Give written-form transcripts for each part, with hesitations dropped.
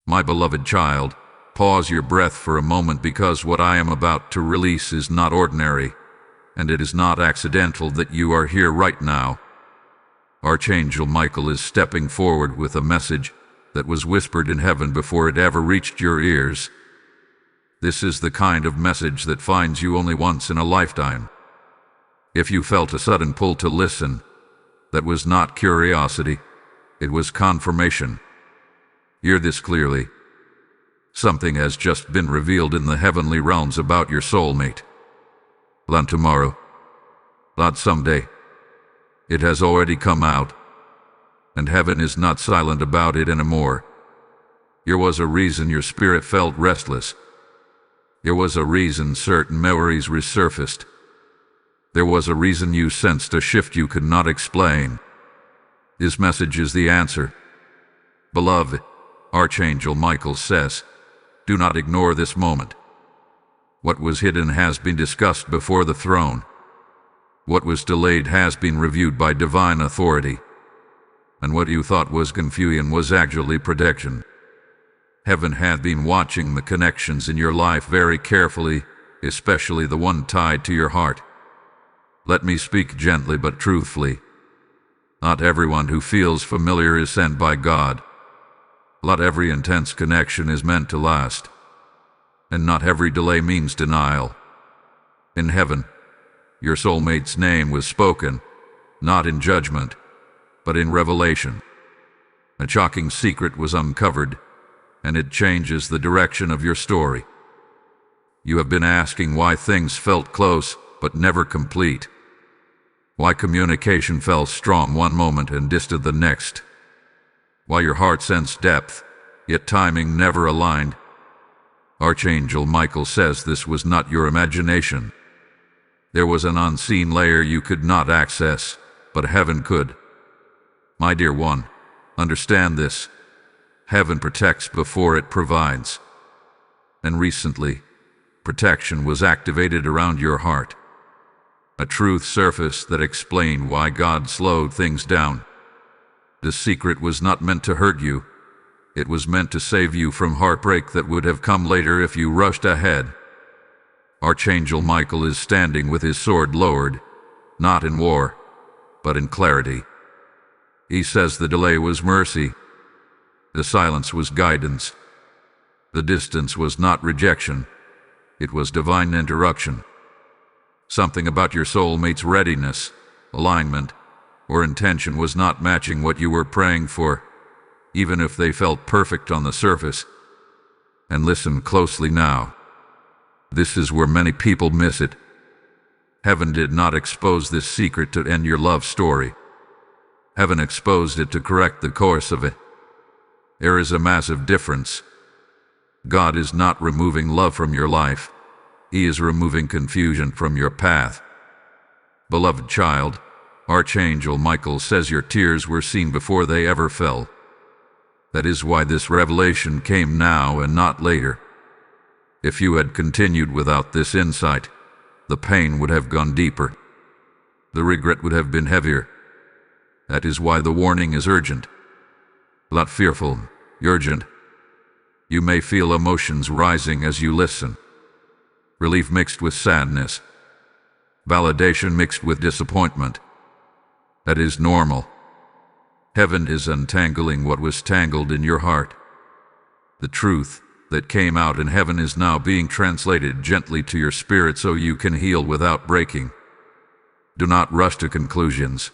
My beloved child, pause your breath for a moment, because what I am about to release is not ordinary, and it is not accidental that you are here right now. Archangel Michael is stepping forward with a message that was whispered in heaven before it ever reached your ears. This is the kind of message that finds you only once in a lifetime. If you felt a sudden pull to listen, that was not curiosity, it was confirmation. Hear this clearly. Something has just been revealed in the heavenly realms about your soulmate. Not tomorrow, not someday. It has already come out, and heaven is not silent about it anymore. There was a reason your spirit felt restless. There was a reason certain memories resurfaced. There was a reason you sensed a shift you could not explain. This message is the answer. Beloved, Archangel Michael says, do not ignore this moment. What was hidden has been discussed before the throne. What was delayed has been reviewed by divine authority. And what you thought was confusion was actually protection. Heaven had been watching the connections in your life very carefully, especially the one tied to your heart. Let me speak gently but truthfully. Not everyone who feels familiar is sent by God. Not every intense connection is meant to last. And not every delay means denial. In heaven, your soulmate's name was spoken, not in judgment, but in revelation. A shocking secret was uncovered, and it changes the direction of your story. You have been asking why things felt close but never complete. Why communication felt strong one moment and distant the next. Why your heart sensed depth, yet timing never aligned. Archangel Michael says this was not your imagination. There was an unseen layer you could not access, but heaven could. My dear one, understand this. Heaven protects before it provides. And recently, protection was activated around your heart. A truth surfaced that explained why God slowed things down. The secret was not meant to hurt you. It was meant to save you from heartbreak that would have come later if you rushed ahead. Archangel Michael is standing with his sword lowered, not in war, but in clarity. He says the delay was mercy. The silence was guidance. The distance was not rejection. It was divine interruption. Something about your soulmate's readiness, alignment, or intention was not matching what you were praying for, even if they felt perfect on the surface. And listen closely now. This is where many people miss it. Heaven did not expose this secret to end your love story. Heaven exposed it to correct the course of it. There is a massive difference. God is not removing love from your life. He is removing confusion from your path. Beloved child, Archangel Michael says your tears were seen before they ever fell. That is why this revelation came now and not later. If you had continued without this insight, the pain would have gone deeper. The regret would have been heavier. That is why the warning is urgent. Not fearful, urgent. You may feel emotions rising as you listen. Relief mixed with sadness. Validation mixed with disappointment. That is normal. Heaven is untangling what was tangled in your heart. The truth that came out in heaven is now being translated gently to your spirit so you can heal without breaking. Do not rush to conclusions.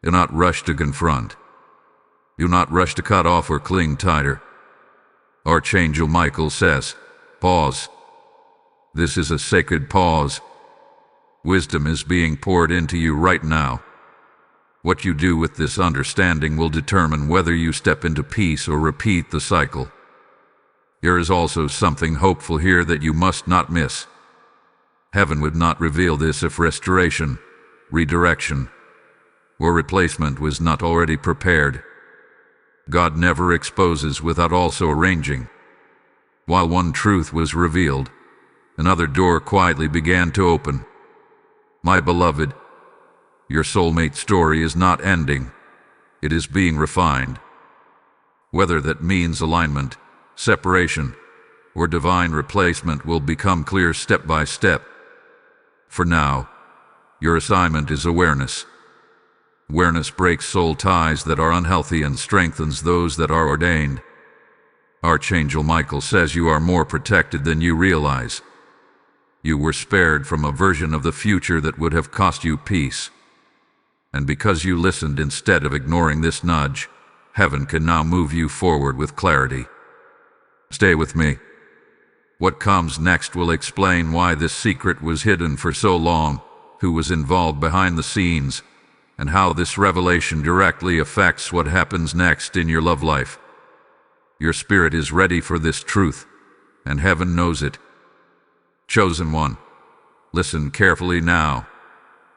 Do not rush to confront. Do not rush to cut off or cling tighter. Archangel Michael says, pause. This is a sacred pause. Wisdom is being poured into you right now. What you do with this understanding will determine whether you step into peace or repeat the cycle. There is also something hopeful here that you must not miss. Heaven would not reveal this if restoration, redirection, or replacement was not already prepared. God never exposes without also arranging. While one truth was revealed, another door quietly began to open. My beloved, your soulmate story is not ending. It is being refined. Whether that means alignment, separation, or divine replacement will become clear step by step. For now, your assignment is awareness. Awareness breaks soul ties that are unhealthy and strengthens those that are ordained. Archangel Michael says you are more protected than you realize. You were spared from a version of the future that would have cost you peace. And because you listened instead of ignoring this nudge, heaven can now move you forward with clarity. Stay with me. What comes next will explain why this secret was hidden for so long, who was involved behind the scenes, and how this revelation directly affects what happens next in your love life. Your spirit is ready for this truth, and heaven knows it. Chosen one, listen carefully now,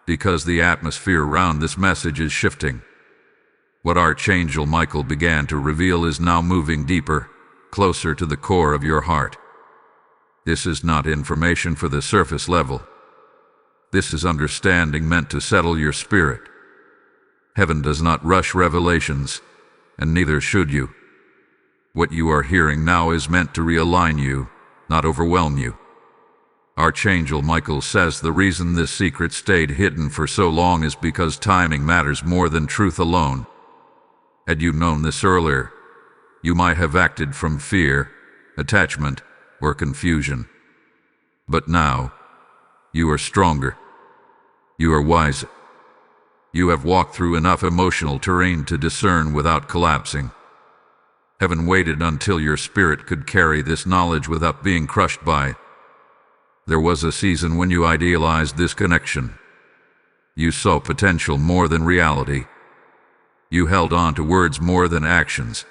because the atmosphere around this message is shifting. What Archangel Michael began to reveal is now moving deeper, closer to the core of your heart. This is not information for the surface level. This is understanding meant to settle your spirit. Heaven does not rush revelations, and neither should you. What you are hearing now is meant to realign you, not overwhelm you. Archangel Michael says the reason this secret stayed hidden for so long is because timing matters more than truth alone. Had you known this earlier, you might have acted from fear, attachment, or confusion. But now, you are stronger. You are wiser. You have walked through enough emotional terrain to discern without collapsing. Heaven waited until your spirit could carry this knowledge without being crushed by it. There was a season when you idealized this connection. You saw potential more than reality. You held on to words more than actions.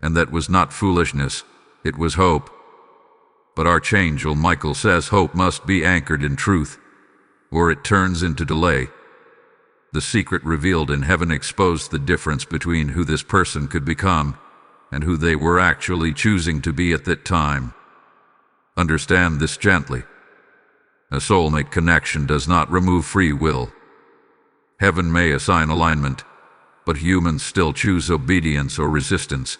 And that was not foolishness, it was hope. But Archangel Michael says hope must be anchored in truth, or it turns into delay. The secret revealed in heaven exposed the difference between who this person could become and who they were actually choosing to be at that time. Understand this gently. A soulmate connection does not remove free will. Heaven may assign alignment, but humans still choose obedience or resistance.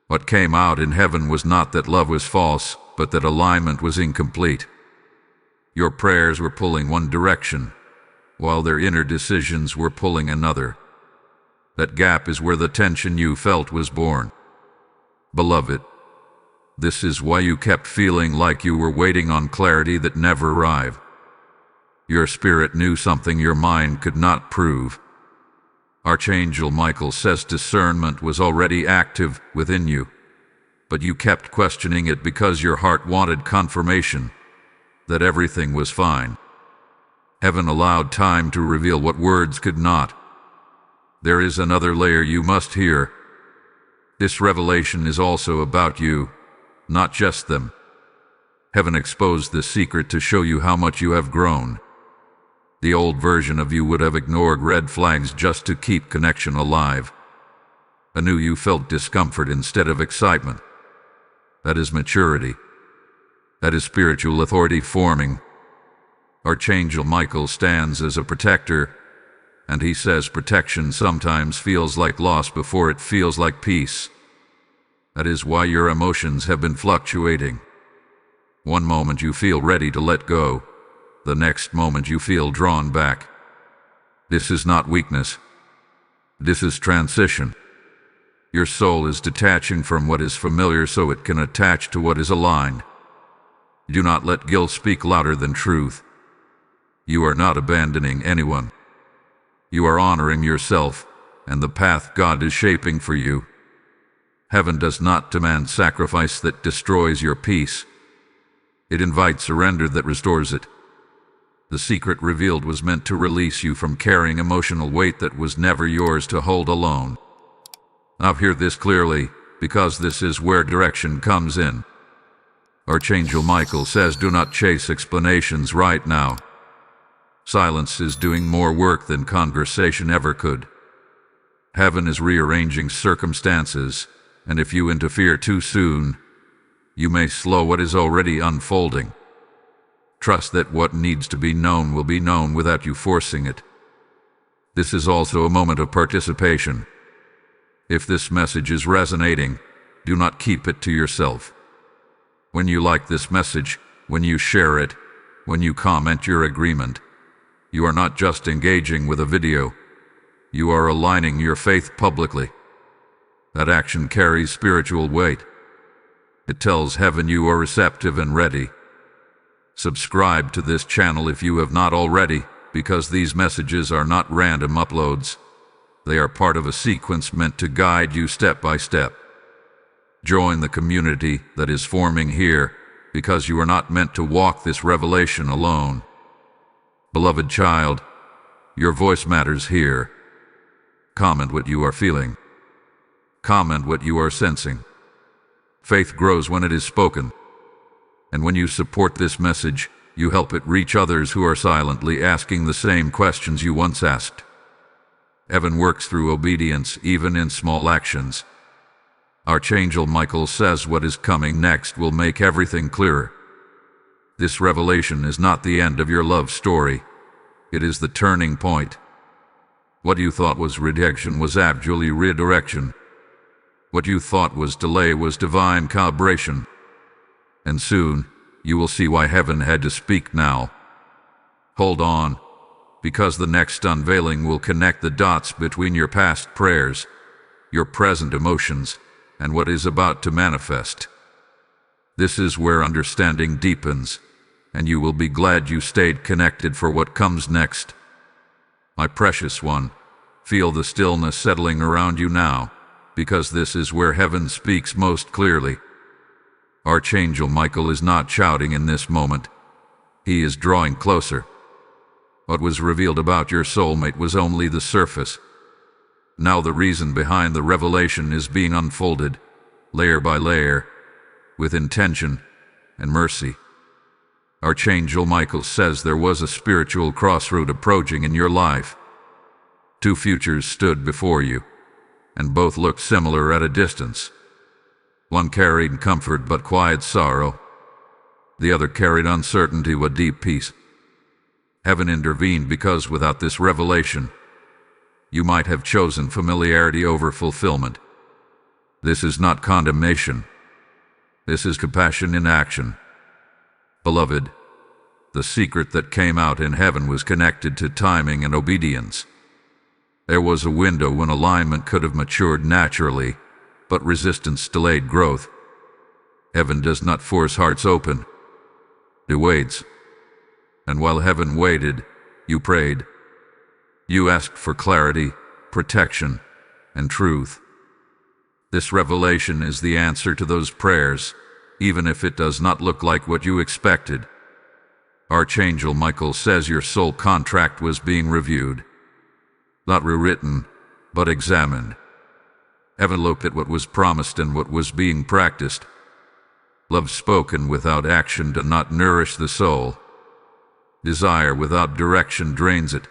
What came out in heaven was not that love was false, but that alignment was incomplete. Your prayers were pulling one direction, while their inner decisions were pulling another. That gap is where the tension you felt was born. Beloved, this is why you kept feeling like you were waiting on clarity that never arrived. Your spirit knew something your mind could not prove. Archangel Michael says discernment was already active within you, but you kept questioning it because your heart wanted confirmation that everything was fine. Heaven allowed time to reveal what words could not. There is another layer you must hear. This revelation is also about you, not just them. Heaven exposed this secret to show you how much you have grown. The old version of you would have ignored red flags just to keep connection alive. Anew you felt discomfort instead of excitement. That is maturity. That is spiritual authority forming. Archangel Michael stands as a protector, and he says protection sometimes feels like loss before it feels like peace. That is why your emotions have been fluctuating. One moment you feel ready to let go, the next moment you feel drawn back. This is not weakness. This is transition. Your soul is detaching from what is familiar so it can attach to what is aligned. Do not let guilt speak louder than truth. You are not abandoning anyone. You are honoring yourself and the path God is shaping for you. Heaven does not demand sacrifice that destroys your peace. It invites surrender that restores it. The secret revealed was meant to release you from carrying emotional weight that was never yours to hold alone. Now hear this clearly, because this is where direction comes in. Archangel Michael says do not chase explanations right now. Silence is doing more work than conversation ever could. Heaven is rearranging circumstances, and if you interfere too soon, you may slow what is already unfolding. Trust that what needs to be known will be known without you forcing it. This is also a moment of participation. If this message is resonating, Do not keep it to yourself. When you like this message, when you share it, when you comment your agreement, you are not just engaging with a video, you are aligning your faith publicly. That action carries spiritual weight. It tells heaven you are receptive and ready. Subscribe to this channel if you have not already, because these messages are not random uploads. They are part of a sequence meant to guide you step by step. Join the community that is forming here, because you are not meant to walk this revelation alone. Beloved child, your voice matters here. Comment what you are feeling. Comment what you are sensing. Faith grows when it is spoken. And when you support this message, you help it reach others who are silently asking the same questions you once asked. Heaven works through obedience, even in small actions. Archangel Michael says what is coming next will make everything clearer. This revelation is not the end of your love story. It is the turning point. What you thought was rejection was actually redirection. What you thought was delay was divine calibration. And soon, you will see why heaven had to speak now. Hold on, because the next unveiling will connect the dots between your past prayers, your present emotions, and what is about to manifest. This is where understanding deepens, and you will be glad you stayed connected for what comes next. My precious one, feel the stillness settling around you now, because this is where heaven speaks most clearly. Archangel Michael is not shouting in this moment. He is drawing closer. What was revealed about your soulmate was only the surface. Now the reason behind the revelation is being unfolded, layer by layer, with intention and mercy. Archangel Michael says there was a spiritual crossroad approaching in your life. Two futures stood before you, and both looked similar at a distance. One carried comfort but quiet sorrow. The other carried uncertainty but deep peace. Heaven intervened because without this revelation, you might have chosen familiarity over fulfillment. This is not condemnation. This is compassion in action. Beloved, the secret that came out in heaven was connected to timing and obedience. There was a window when alignment could have matured naturally, but resistance delayed growth. Heaven does not force hearts open. It waits. And while heaven waited, you prayed. You asked for clarity, protection, and truth. This revelation is the answer to those prayers, even if it does not look like what you expected. Archangel Michael says your soul contract was being reviewed. Not rewritten, but examined. Heaven looked at what was promised and what was being practiced. Love spoken without action does not nourish the soul. Desire without direction drains it.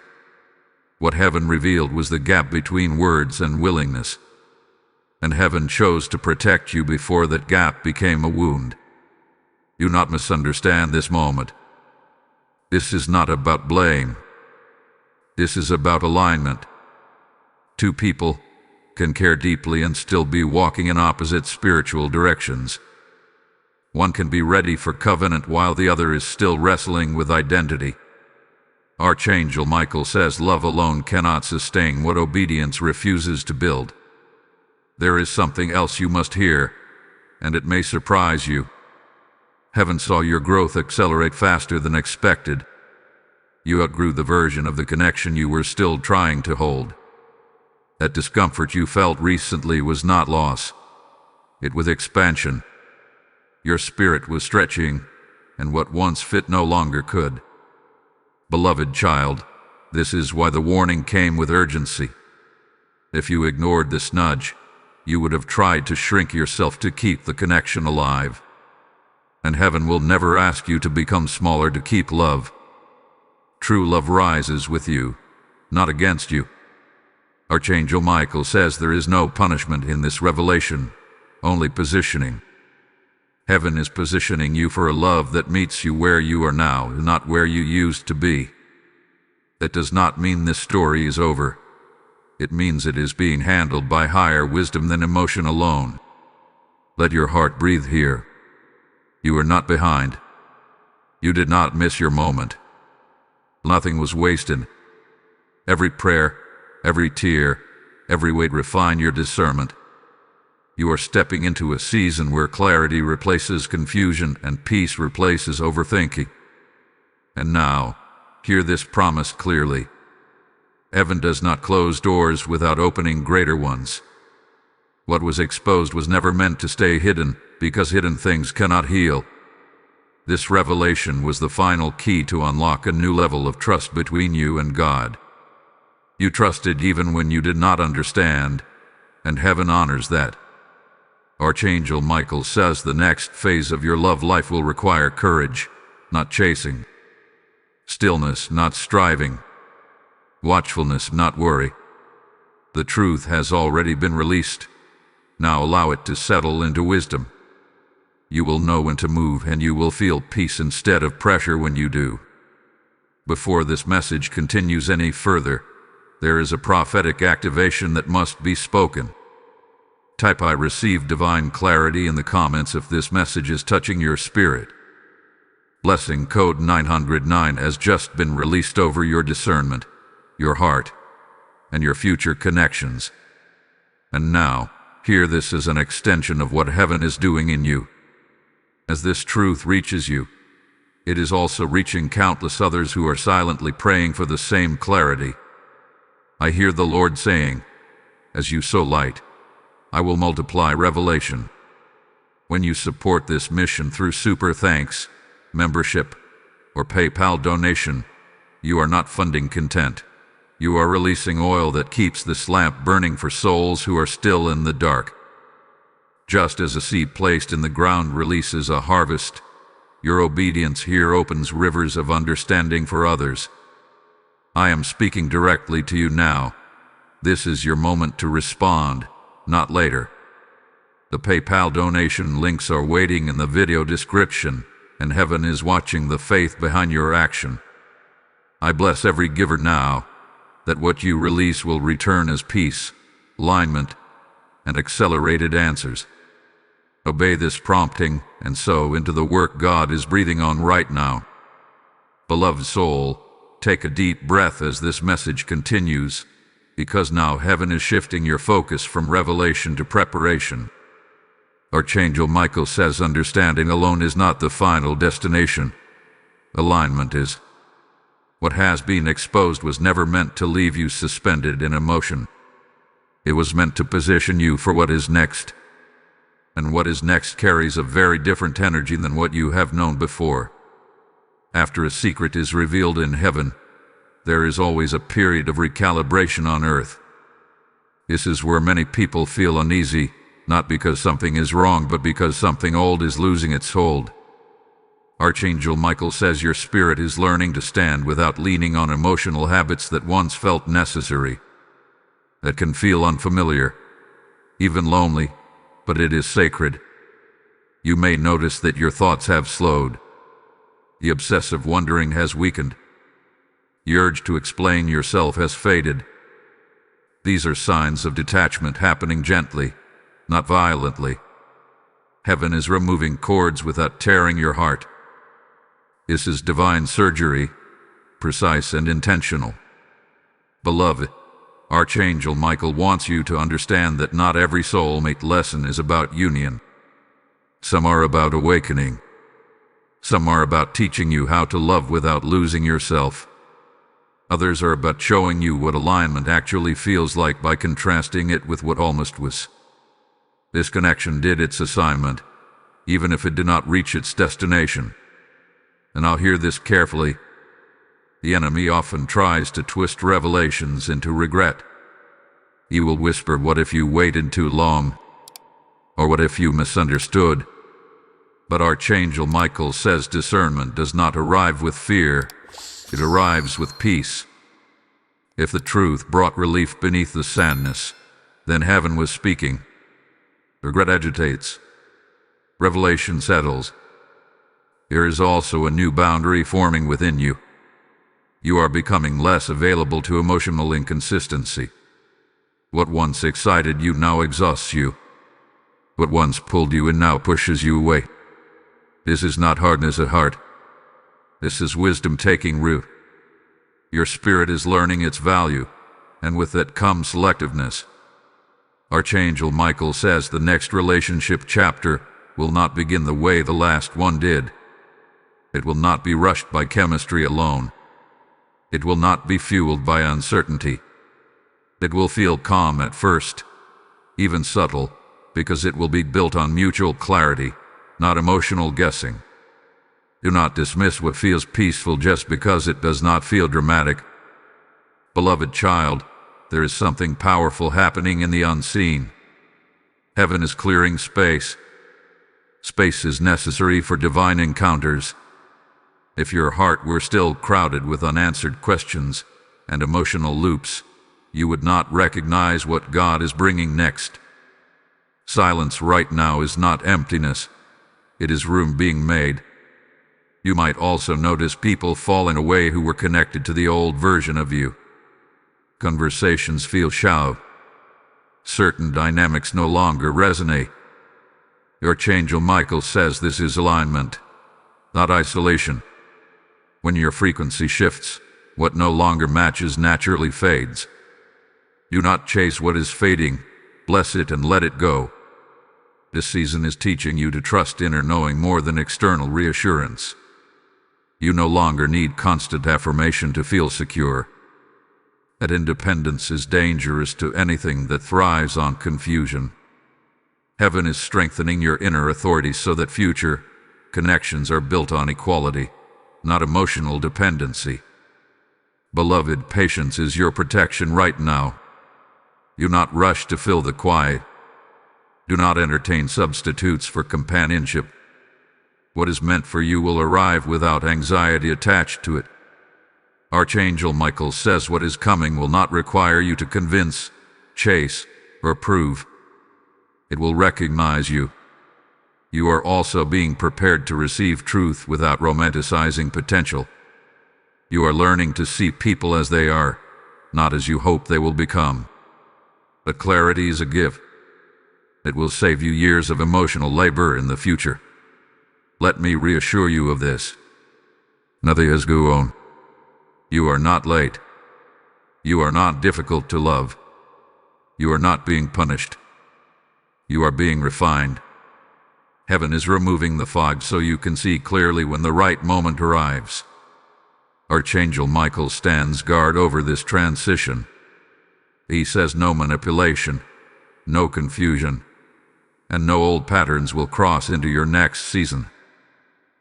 What heaven revealed was the gap between words and willingness. And heaven chose to protect you before that gap became a wound. Do not misunderstand this moment. This is not about blame. This is about alignment. Two people can care deeply and still be walking in opposite spiritual directions. One can be ready for covenant while the other is still wrestling with identity. Archangel Michael says love alone cannot sustain what obedience refuses to build. There is something else you must hear, and it may surprise you. Heaven saw your growth accelerate faster than expected. You outgrew the version of the connection you were still trying to hold. That discomfort you felt recently was not loss. It was expansion. Your spirit was stretching, and what once fit no longer could. Beloved child, this is why the warning came with urgency. If you ignored this nudge, you would have tried to shrink yourself to keep the connection alive. And heaven will never ask you to become smaller to keep love. True love rises with you, not against you. Archangel Michael says there is no punishment in this revelation, only positioning. Heaven is positioning you for a love that meets you where you are now, not where you used to be. That does not mean this story is over. It means it is being handled by higher wisdom than emotion alone. Let your heart breathe here. You are not behind. You did not miss your moment. Nothing was wasted. Every prayer, every tear, every weight refine your discernment. You are stepping into a season where clarity replaces confusion and peace replaces overthinking. And now, hear this promise clearly. Heaven does not close doors without opening greater ones. What was exposed was never meant to stay hidden, because hidden things cannot heal. This revelation was the final key to unlock a new level of trust between you and God. You trusted even when you did not understand, and heaven honors that. Archangel Michael says the next phase of your love life will require courage, not chasing. Stillness, not striving. Watchfulness, not worry. The truth has already been released. Now allow it to settle into wisdom. You will know when to move, and you will feel peace instead of pressure when you do. Before this message continues any further, there is a prophetic activation that must be spoken. Type "I receive divine clarity" in the comments if this message is touching your spirit. Blessing code 909 has just been released over your discernment, your heart, and your future connections. And now, hear this as an extension of what heaven is doing in you. As this truth reaches you, it is also reaching countless others who are silently praying for the same clarity. I hear the Lord saying, "As you sow light, I will multiply revelation." When you support this mission through super thanks, membership, or PayPal donation, you are not funding content. You are releasing oil that keeps this lamp burning for souls who are still in the dark. Just as a seed placed in the ground releases a harvest, your obedience here opens rivers of understanding for others. I am speaking directly to you now. This is your moment to respond, not later. The PayPal donation links are waiting in the video description, and heaven is watching the faith behind your action. I bless every giver now, that what you release will return as peace, alignment, and accelerated answers. Obey this prompting and sow into the work God is breathing on right now. Beloved soul, take a deep breath as this message continues, because now heaven is shifting your focus from revelation to preparation. Archangel Michael says understanding alone is not the final destination. Alignment is. What has been exposed was never meant to leave you suspended in emotion. It was meant to position you for what is next. And what is next carries a very different energy than what you have known before. After a secret is revealed in heaven, there is always a period of recalibration on earth. This is where many people feel uneasy, not because something is wrong, but because something old is losing its hold. Archangel Michael says your spirit is learning to stand without leaning on emotional habits that once felt necessary. That can feel unfamiliar, even lonely, but it is sacred. You may notice that your thoughts have slowed. The obsessive wondering has weakened. The urge to explain yourself has faded. These are signs of detachment happening gently, not violently. Heaven is removing cords without tearing your heart. This is divine surgery, precise and intentional. Beloved, Archangel Michael wants you to understand that not every soulmate lesson is about union. Some are about awakening. Some are about teaching you how to love without losing yourself. Others are about showing you what alignment actually feels like by contrasting it with what almost was. This connection did its assignment, even if it did not reach its destination. And I'll hear this carefully. The enemy often tries to twist revelations into regret. He will whisper, "What if you waited too long?" Or "What if you misunderstood?" But Archangel Michael says discernment does not arrive with fear, it arrives with peace. If the truth brought relief beneath the sadness, then heaven was speaking. Regret agitates. Revelation settles. There is also a new boundary forming within you. You are becoming less available to emotional inconsistency. What once excited you now exhausts you. What once pulled you in now pushes you away. This is not hardness at heart. This is wisdom taking root. Your spirit is learning its value, and with it comes selectiveness. Archangel Michael says the next relationship chapter will not begin the way the last one did. It will not be rushed by chemistry alone. It will not be fueled by uncertainty. It will feel calm at first, even subtle, because it will be built on mutual clarity, not emotional guessing. Do not dismiss what feels peaceful just because it does not feel dramatic. Beloved child, there is something powerful happening in the unseen. Heaven is clearing space. Space is necessary for divine encounters. If your heart were still crowded with unanswered questions and emotional loops, you would not recognize what God is bringing next. Silence right now is not emptiness. It is room being made. You might also notice people falling away who were connected to the old version of you. Conversations feel shallow. Certain dynamics no longer resonate. Archangel Michael says this is alignment, not isolation. When your frequency shifts, what no longer matches naturally fades. Do not chase what is fading. Bless it and let it go. This season is teaching you to trust inner knowing more than external reassurance. You no longer need constant affirmation to feel secure. That independence is dangerous to anything that thrives on confusion. Heaven is strengthening your inner authority so that future connections are built on equality, not emotional dependency. Beloved, patience is your protection right now. Do not rush to fill the quiet. Do not entertain substitutes for companionship. What is meant for you will arrive without anxiety attached to it. Archangel Michael says what is coming will not require you to convince, chase, or prove. It will recognize you. You are also being prepared to receive truth without romanticizing potential. You are learning to see people as they are, not as you hope they will become. The clarity is a gift. It will save you years of emotional labor in the future. Let me reassure you of this. Nothing has gone on. You are not late. You are not difficult to love. You are not being punished. You are being refined. Heaven is removing the fog so you can see clearly when the right moment arrives. Archangel Michael stands guard over this transition. He says no manipulation, no confusion, and no old patterns will cross into your next season.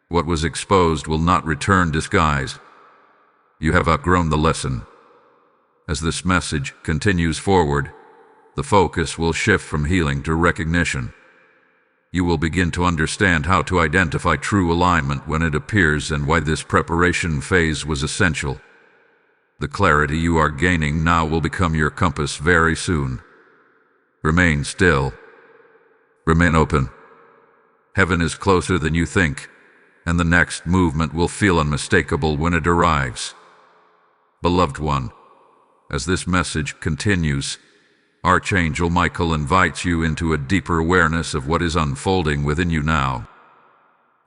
What was exposed will not return disguised. You have outgrown the lesson. As this message continues forward, the focus will shift from healing to recognition. You will begin to understand how to identify true alignment when it appears and why this preparation phase was essential. The clarity you are gaining now will become your compass very soon. Remain still. Remain open. Heaven is closer than you think, and the next movement will feel unmistakable when it arrives. Beloved one, as this message continues, Archangel Michael invites you into a deeper awareness of what is unfolding within you now.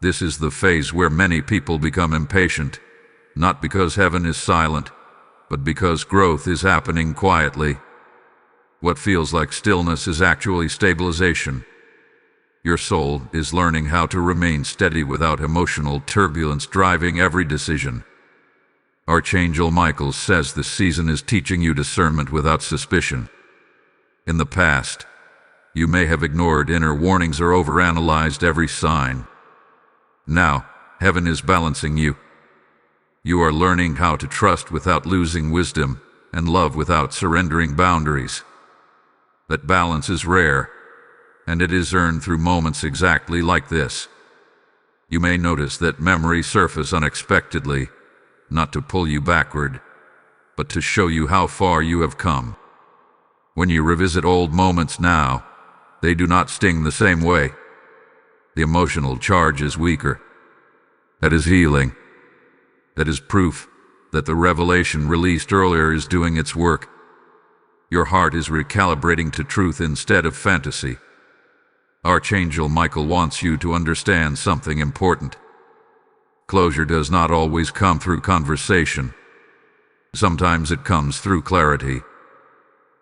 This is the phase where many people become impatient, not because heaven is silent, but because growth is happening quietly. What feels like stillness is actually stabilization. Your soul is learning how to remain steady without emotional turbulence driving every decision. Archangel Michael says this season is teaching you discernment without suspicion. In the past, you may have ignored inner warnings or overanalyzed every sign. Now, heaven is balancing you. You are learning how to trust without losing wisdom and love without surrendering boundaries. That balance is rare, and it is earned through moments exactly like this. You may notice that memories surface unexpectedly, not to pull you backward, but to show you how far you have come. When you revisit old moments now, they do not sting the same way. The emotional charge is weaker. That is healing. That is proof that the revelation released earlier is doing its work. Your heart is recalibrating to truth instead of fantasy. Archangel Michael wants you to understand something important. Closure does not always come through conversation. Sometimes it comes through clarity.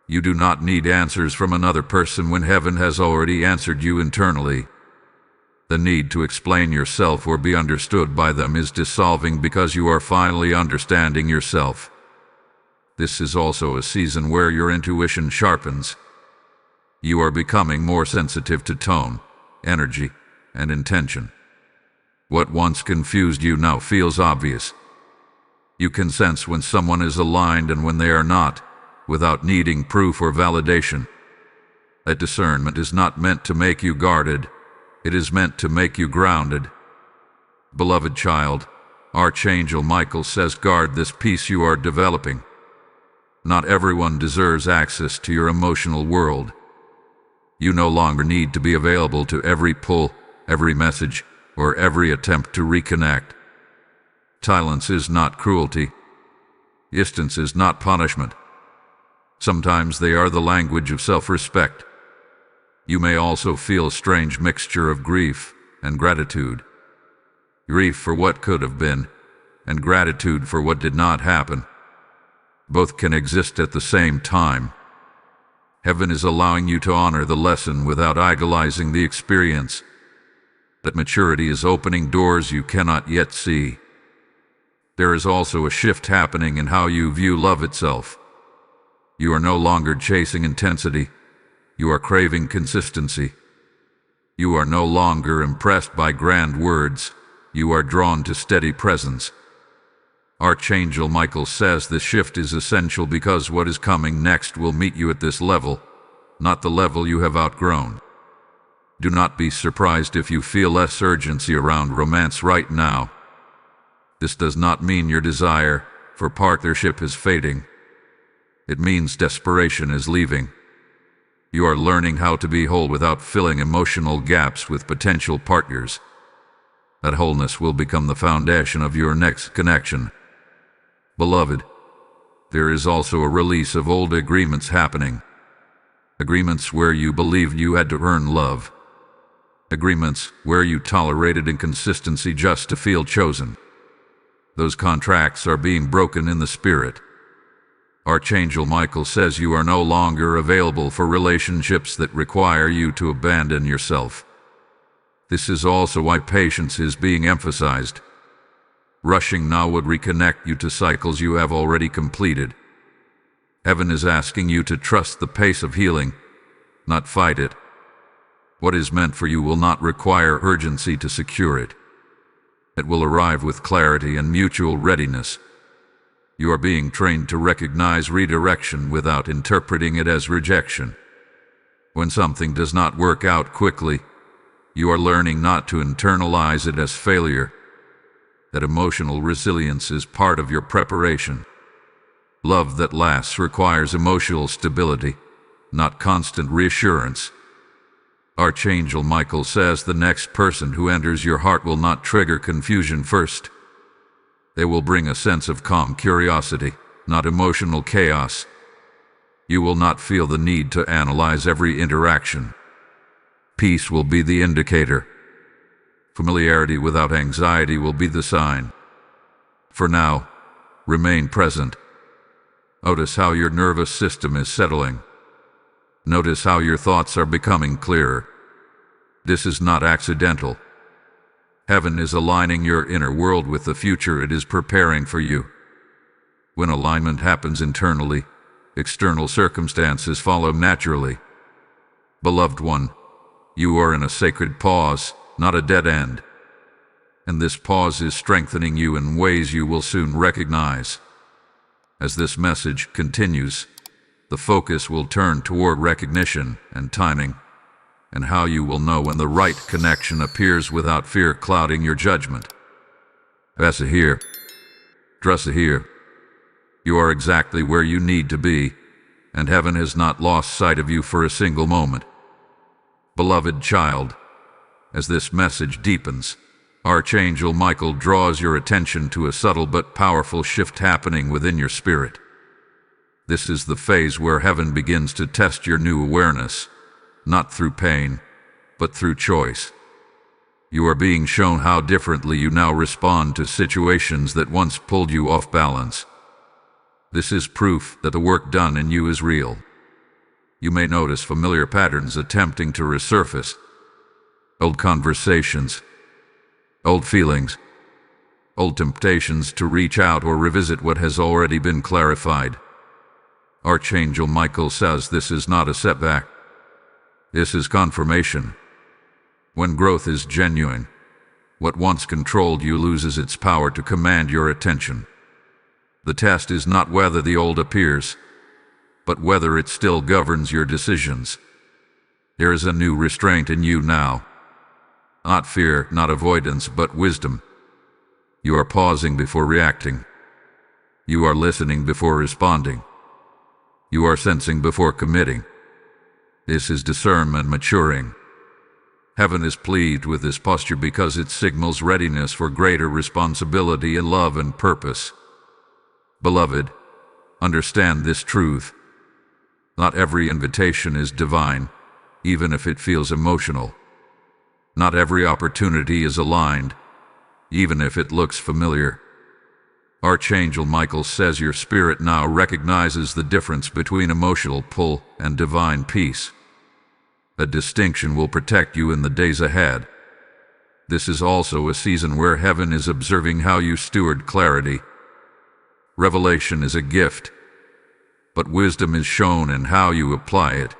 You do not need answers from another person when heaven has already answered you internally. The need to explain yourself or be understood by them is dissolving because you are finally understanding yourself. This is also a season where your intuition sharpens. You are becoming more sensitive to tone, energy, and intention. What once confused you now feels obvious. You can sense when someone is aligned and when they are not, without needing proof or validation. That discernment is not meant to make you guarded. It is meant to make you grounded. Beloved child, Archangel Michael says guard this peace you are developing. Not everyone deserves access to your emotional world. You no longer need to be available to every pull, every message, or every attempt to reconnect. Silence is not cruelty. Distance is not punishment. Sometimes they are the language of self-respect. You may also feel a strange mixture of grief and gratitude. Grief for what could have been, and gratitude for what did not happen. Both can exist at the same time. Heaven is allowing you to honor the lesson without idolizing the experience. That maturity is opening doors you cannot yet see. There is also a shift happening in how you view love itself. You are no longer chasing intensity. You are craving consistency. You are no longer impressed by grand words. You are drawn to steady presence. Archangel Michael says this shift is essential because what is coming next will meet you at this level, not the level you have outgrown. Do not be surprised if you feel less urgency around romance right now. This does not mean your desire for partnership is fading. It means desperation is leaving. You are learning how to be whole without filling emotional gaps with potential partners. That wholeness will become the foundation of your next connection. Beloved, there is also a release of old agreements happening. Agreements where you believed you had to earn love. Agreements where you tolerated inconsistency just to feel chosen. Those contracts are being broken in the spirit. Archangel Michael says you are no longer available for relationships that require you to abandon yourself. This is also why patience is being emphasized. Rushing now would reconnect you to cycles you have already completed. Heaven is asking you to trust the pace of healing, not fight it. What is meant for you will not require urgency to secure it. It will arrive with clarity and mutual readiness. You are being trained to recognize redirection without interpreting it as rejection. When something does not work out quickly, you are learning not to internalize it as failure. That emotional resilience is part of your preparation. Love that lasts requires emotional stability, not constant reassurance. Archangel Michael says the next person who enters your heart will not trigger confusion first. They will bring a sense of calm curiosity, not emotional chaos. You will not feel the need to analyze every interaction. Peace will be the indicator. Familiarity without anxiety will be the sign. For now, remain present. Notice how your nervous system is settling. Notice how your thoughts are becoming clearer. This is not accidental. Heaven is aligning your inner world with the future it is preparing for you. When alignment happens internally, external circumstances follow naturally. Beloved one, you are in a sacred pause, not a dead end. And this pause is strengthening you in ways you will soon recognize. As this message continues, the focus will turn toward recognition and timing, and how you will know when the right connection appears without fear clouding your judgment. Trust here. You are exactly where you need to be, and heaven has not lost sight of you for a single moment. Beloved child, as this message deepens, Archangel Michael draws your attention to a subtle but powerful shift happening within your spirit. This is the phase where heaven begins to test your new awareness, not through pain, but through choice. You are being shown how differently you now respond to situations that once pulled you off balance. This is proof that the work done in you is real. You may notice familiar patterns attempting to resurface. Old conversations, old feelings, old temptations to reach out or revisit what has already been clarified. Archangel Michael says this is not a setback. This is confirmation. When growth is genuine, what once controlled you loses its power to command your attention. The test is not whether the old appears, but whether it still governs your decisions. There is a new restraint in you now. Not fear, not avoidance, but wisdom. You are pausing before reacting. You are listening before responding. You are sensing before committing. This is discernment maturing. Heaven is pleased with this posture because it signals readiness for greater responsibility in love and purpose. Beloved, understand this truth. Not every invitation is divine, even if it feels emotional. Not every opportunity is aligned, even if it looks familiar. Archangel Michael says your spirit now recognizes the difference between emotional pull and divine peace. A distinction will protect you in the days ahead. This is also a season where heaven is observing how you steward clarity. Revelation is a gift, but wisdom is shown in how you apply it.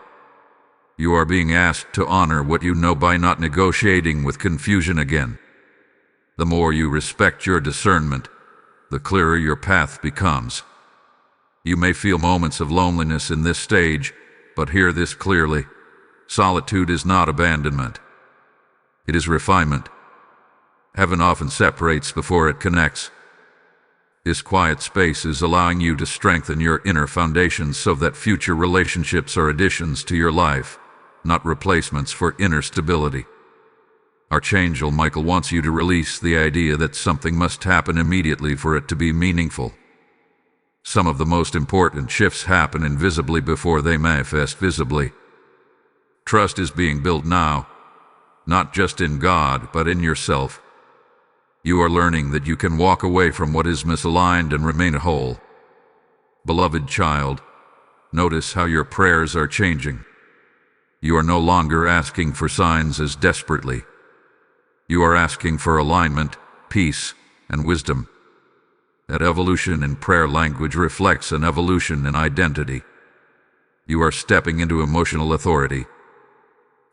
You are being asked to honor what you know by not negotiating with confusion again. The more you respect your discernment, the clearer your path becomes. You may feel moments of loneliness in this stage, but hear this clearly. Solitude is not abandonment. It is refinement. Heaven often separates before it connects. This quiet space is allowing you to strengthen your inner foundations so that future relationships are additions to your life, not replacements for inner stability. Archangel Michael wants you to release the idea that something must happen immediately for it to be meaningful. Some of the most important shifts happen invisibly before they manifest visibly. Trust is being built now, not just in God, but in yourself. You are learning that you can walk away from what is misaligned and remain whole. Beloved child, notice how your prayers are changing. You are no longer asking for signs as desperately. You are asking for alignment, peace, and wisdom. That evolution in prayer language reflects an evolution in identity. You are stepping into emotional authority.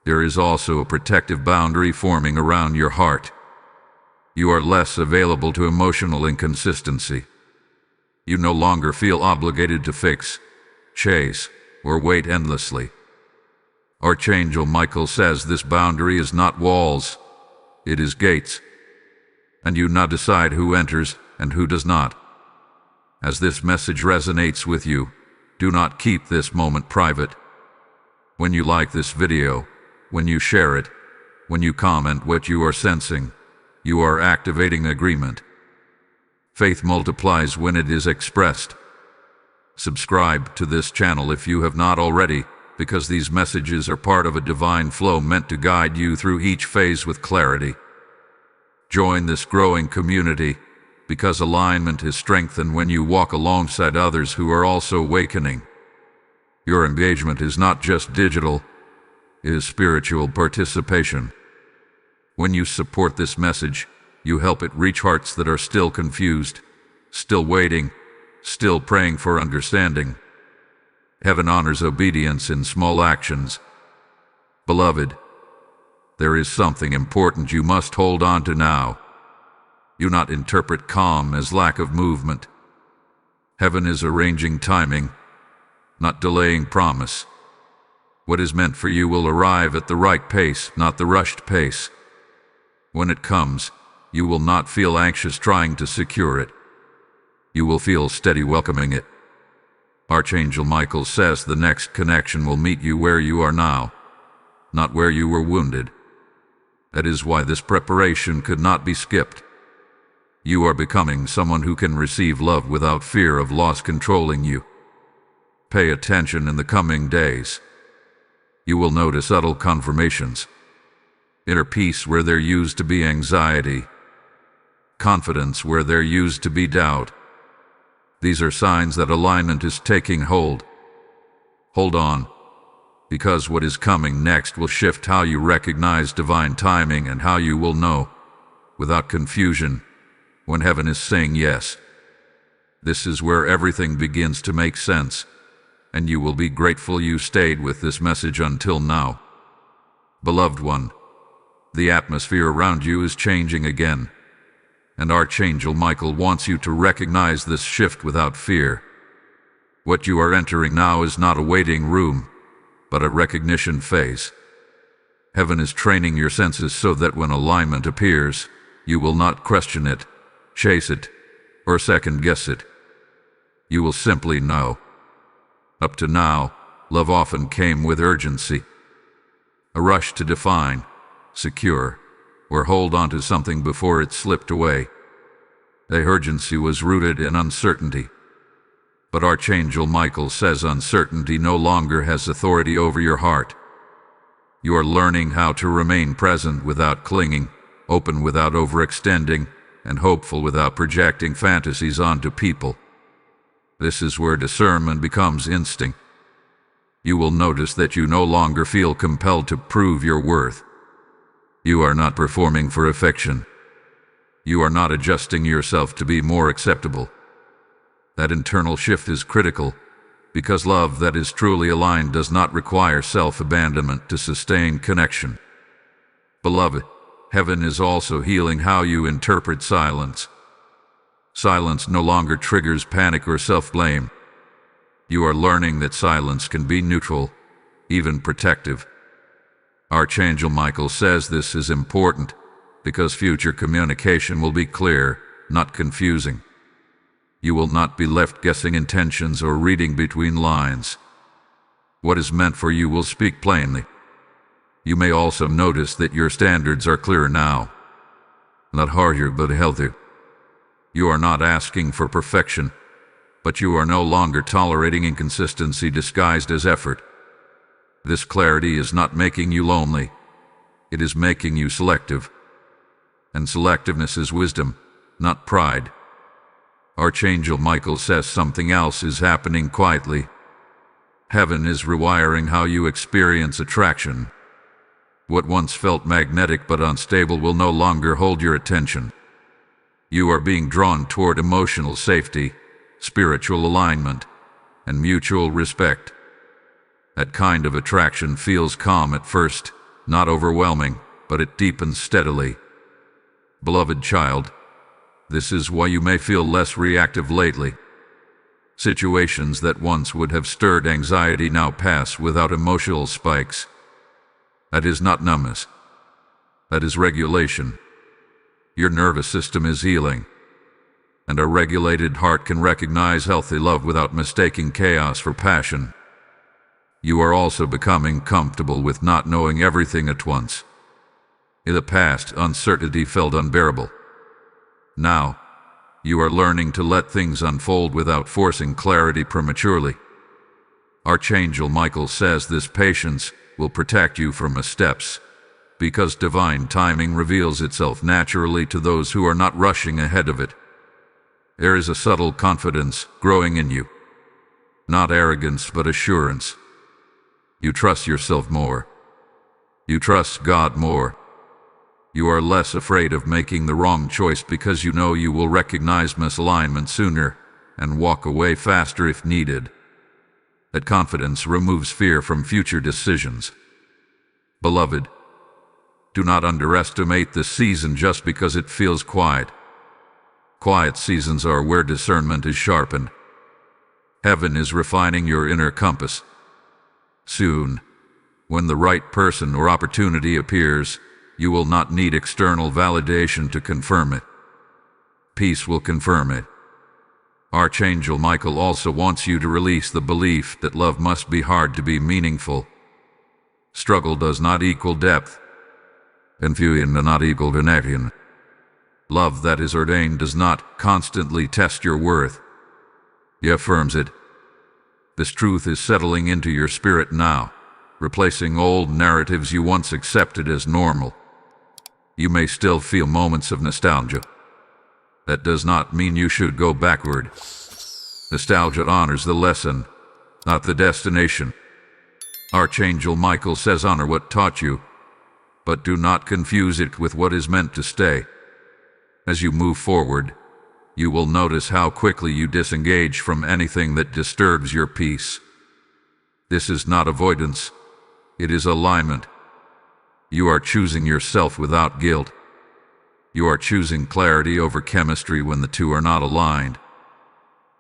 There is also a protective boundary forming around your heart. You are less available to emotional inconsistency. You no longer feel obligated to fix, chase, or wait endlessly. Archangel Michael says this boundary is not walls, it is gates. And you now decide who enters and who does not. As this message resonates with you, do not keep this moment private. When you like this video, when you share it, when you comment what you are sensing, you are activating agreement. Faith multiplies when it is expressed. Subscribe to this channel if you have not already, because these messages are part of a divine flow meant to guide you through each phase with clarity. Join this growing community, because alignment is strengthened when you walk alongside others who are also awakening. Your engagement is not just digital, it is spiritual participation. When you support this message, you help it reach hearts that are still confused, still waiting, still praying for understanding. Heaven honors obedience in small actions. Beloved, there is something important you must hold on to now. Do not interpret calm as lack of movement. Heaven is arranging timing, not delaying promise. What is meant for you will arrive at the right pace, not the rushed pace. When it comes, you will not feel anxious trying to secure it. You will feel steady welcoming it. Archangel Michael says the next connection will meet you where you are now, not where you were wounded. That is why this preparation could not be skipped. You are becoming someone who can receive love without fear of loss controlling you. Pay attention in the coming days. You will notice subtle confirmations. inner peace where there used to be anxiety, confidence where there used to be doubt. These are signs that alignment is taking hold. Hold on, because what is coming next will shift how you recognize divine timing and how you will know, without confusion, when heaven is saying yes. This is where everything begins to make sense, and you will be grateful you stayed with this message until now. Beloved one, the atmosphere around you is changing again, and Archangel Michael wants you to recognize this shift without fear. What you are entering now is not a waiting room, but a recognition phase. Heaven is training your senses so that when alignment appears, you will not question it, chase it, or second-guess it. You will simply know. Up to now, love often came with urgency. A rush to define, secure, or hold on to something before it slipped away. The urgency was rooted in uncertainty. But Archangel Michael says uncertainty no longer has authority over your heart. You are learning how to remain present without clinging, open without overextending, and hopeful without projecting fantasies onto people. This is where discernment becomes instinct. You will notice that you no longer feel compelled to prove your worth. You are not performing for affection. You are not adjusting yourself to be more acceptable. That internal shift is critical, because love that is truly aligned does not require self-abandonment to sustain connection. Beloved, heaven is also healing how you interpret silence. Silence no longer triggers panic or self-blame. You are learning that silence can be neutral, even protective. Archangel Michael says this is important because future communication will be clear, not confusing. You will not be left guessing intentions or reading between lines. What is meant for you will speak plainly. You may also notice that your standards are clearer now. Not harder, but healthier. You are not asking for perfection, but you are no longer tolerating inconsistency disguised as effort. This clarity is not making you lonely. It is making you selective. And selectiveness is wisdom, not pride. Archangel Michael says something else is happening quietly. Heaven is rewiring how you experience attraction. What once felt magnetic but unstable will no longer hold your attention. You are being drawn toward emotional safety, spiritual alignment, and mutual respect. That kind of attraction feels calm at first, not overwhelming, but it deepens steadily. Beloved child, this is why you may feel less reactive lately. Situations that once would have stirred anxiety now pass without emotional spikes. That is not numbness. That is regulation. Your nervous system is healing, and a regulated heart can recognize healthy love without mistaking chaos for passion. You are also becoming comfortable with not knowing everything at once. In the past, uncertainty felt unbearable. Now, you are learning to let things unfold without forcing clarity prematurely. Archangel Michael says this patience will protect you from missteps, because divine timing reveals itself naturally to those who are not rushing ahead of it. There is a subtle confidence growing in you. Not arrogance, but assurance. You trust yourself more. You trust God more. You are less afraid of making the wrong choice because you know you will recognize misalignment sooner and walk away faster if needed. That confidence removes fear from future decisions. Beloved, do not underestimate this season just because it feels quiet. Quiet seasons are where discernment is sharpened. Heaven is refining your inner compass. Soon, when the right person or opportunity appears, you will not need external validation to confirm it. Peace will confirm it. Archangel Michael also wants you to release the belief that love must be hard to be meaningful. Struggle does not equal depth. Confusion does not equal connection. Love that is ordained does not constantly test your worth. It affirms it. This truth is settling into your spirit now, replacing old narratives you once accepted as normal. You may still feel moments of nostalgia. That does not mean you should go backward. Nostalgia honors the lesson, not the destination. Archangel Michael says honor what taught you, but do not confuse it with what is meant to stay. As you move forward, you will notice how quickly you disengage from anything that disturbs your peace. This is not avoidance, it is alignment. You are choosing yourself without guilt. You are choosing clarity over chemistry when the two are not aligned.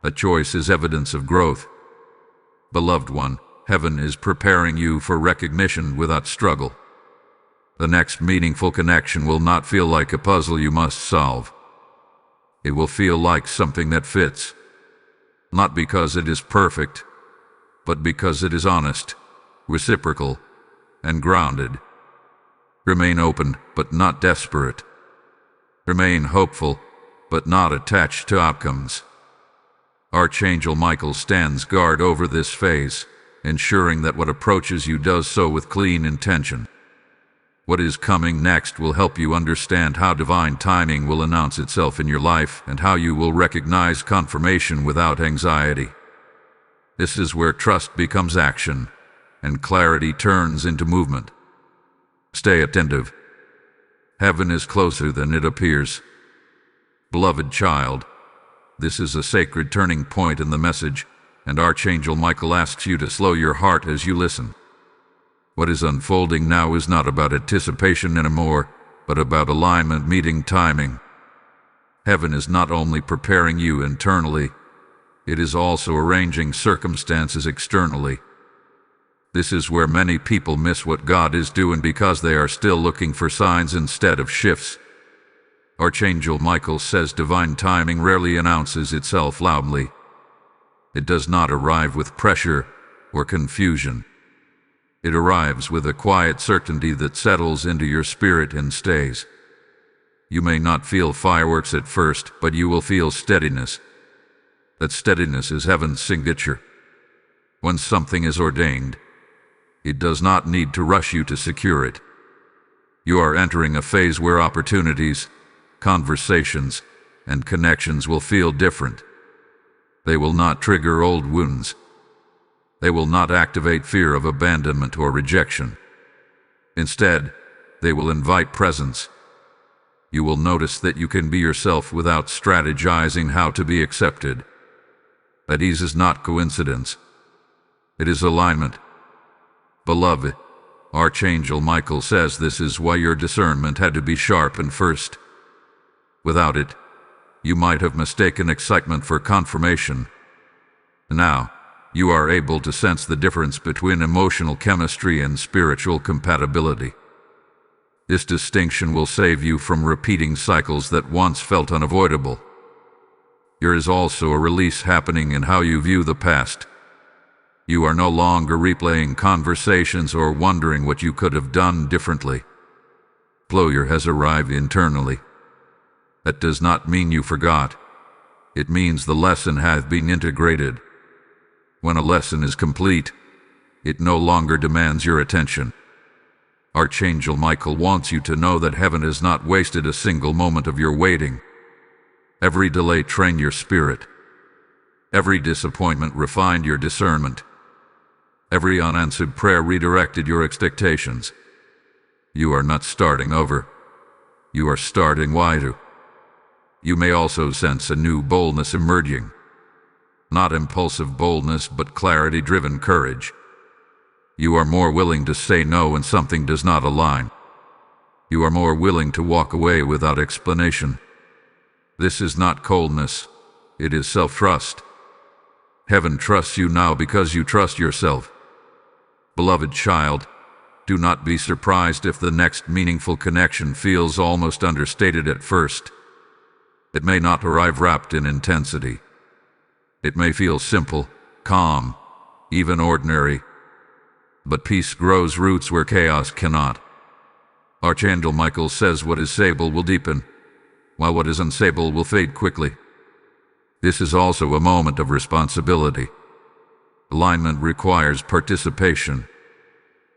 A choice is evidence of growth. Beloved one, heaven is preparing you for recognition without struggle. The next meaningful connection will not feel like a puzzle you must solve. It will feel like something that fits, not because it is perfect, but because it is honest, reciprocal, and grounded. Remain open, but not desperate. Remain hopeful, but not attached to outcomes. Archangel Michael stands guard over this phase, ensuring that what approaches you does so with clean intention. What is coming next will help you understand how divine timing will announce itself in your life and how you will recognize confirmation without anxiety. This is where trust becomes action and clarity turns into movement. Stay attentive. Heaven is closer than it appears. Beloved child, this is a sacred turning point in the message, and Archangel Michael asks you to slow your heart as you listen. What is unfolding now is not about anticipation anymore, but about alignment meeting timing. Heaven is not only preparing you internally, it is also arranging circumstances externally. This is where many people miss what God is doing because they are still looking for signs instead of shifts. Archangel Michael says divine timing rarely announces itself loudly. It does not arrive with pressure or confusion. It arrives with a quiet certainty that settles into your spirit and stays. You may not feel fireworks at first, but you will feel steadiness. That steadiness is heaven's signature. When something is ordained, it does not need to rush you to secure it. You are entering a phase where opportunities, conversations, and connections will feel different. They will not trigger old wounds. They will not activate fear of abandonment or rejection. Instead, they will invite presence. You will notice that you can be yourself without strategizing how to be accepted. That ease is not coincidence. It is alignment. Beloved, Archangel Michael says this is why your discernment had to be sharpened first. Without it, you might have mistaken excitement for confirmation. Now, you are able to sense the difference between emotional chemistry and spiritual compatibility. This distinction will save you from repeating cycles that once felt unavoidable. There is also a release happening in how you view the past. You are no longer replaying conversations or wondering what you could have done differently. Closure has arrived internally. That does not mean you forgot. It means the lesson has been integrated. When a lesson is complete, it no longer demands your attention. Archangel Michael wants you to know that heaven has not wasted a single moment of your waiting. Every delay trained your spirit. Every disappointment refined your discernment. Every unanswered prayer redirected your expectations. You are not starting over. You are starting wider. You may also sense a new boldness emerging. Not impulsive boldness, but clarity-driven courage. You are more willing to say no when something does not align. You are more willing to walk away without explanation. This is not coldness, it is self-trust. Heaven trusts you now because you trust yourself. Beloved child, do not be surprised if the next meaningful connection feels almost understated at first. It may not arrive wrapped in intensity. It may feel simple, calm, even ordinary. But peace grows roots where chaos cannot. Archangel Michael says what is stable will deepen, while what is unstable will fade quickly. This is also a moment of responsibility. Alignment requires participation.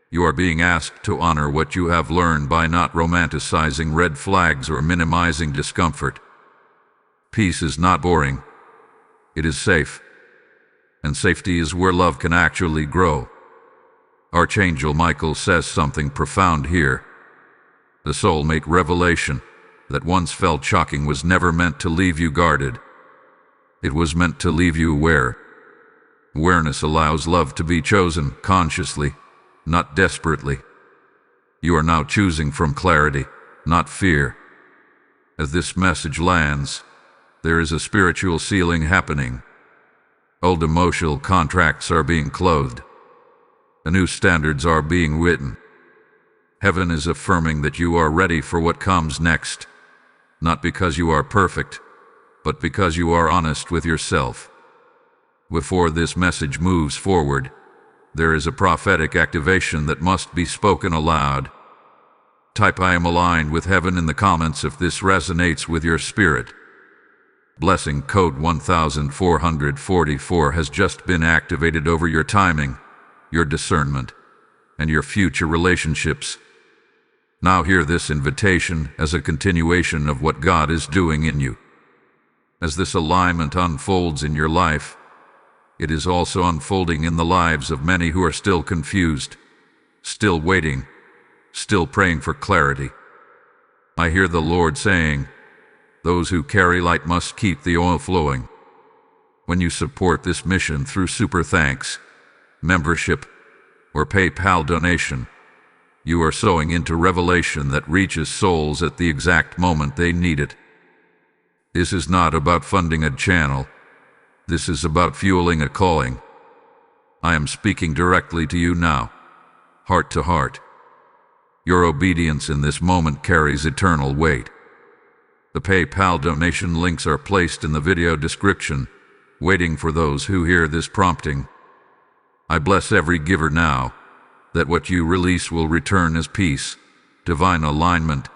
You are being asked to honor what you have learned by not romanticizing red flags or minimizing discomfort. Peace is not boring. It is safe. And safety is where love can actually grow. Archangel Michael says something profound here. The soulmate revelation that once felt shocking was never meant to leave you guarded. It was meant to leave you aware. Awareness allows love to be chosen consciously, not desperately. You are now choosing from clarity, not fear. As this message lands, there is a spiritual sealing happening. Old emotional contracts are being clothed. The new standards are being written. Heaven is affirming that you are ready for what comes next, not because you are perfect, but because you are honest with yourself. Before this message moves forward, there is a prophetic activation that must be spoken aloud. Type "I am aligned with heaven" in the comments if this resonates with your spirit. Blessing code 1444 has just been activated over your timing, your discernment, and your future relationships. Now hear this invitation as a continuation of what God is doing in you. As this alignment unfolds in your life, it is also unfolding in the lives of many who are still confused, still waiting, still praying for clarity. I hear the Lord saying, "Those who carry light must keep the oil flowing." When you support this mission through super thanks, membership, or PayPal donation, you are sowing into revelation that reaches souls at the exact moment they need it. This is not about funding a channel. This is about fueling a calling. I am speaking directly to you now, heart to heart. Your obedience in this moment carries eternal weight. The PayPal donation links are placed in the video description, waiting for those who hear this prompting. I bless every giver now, that what you release will return as peace, divine alignment,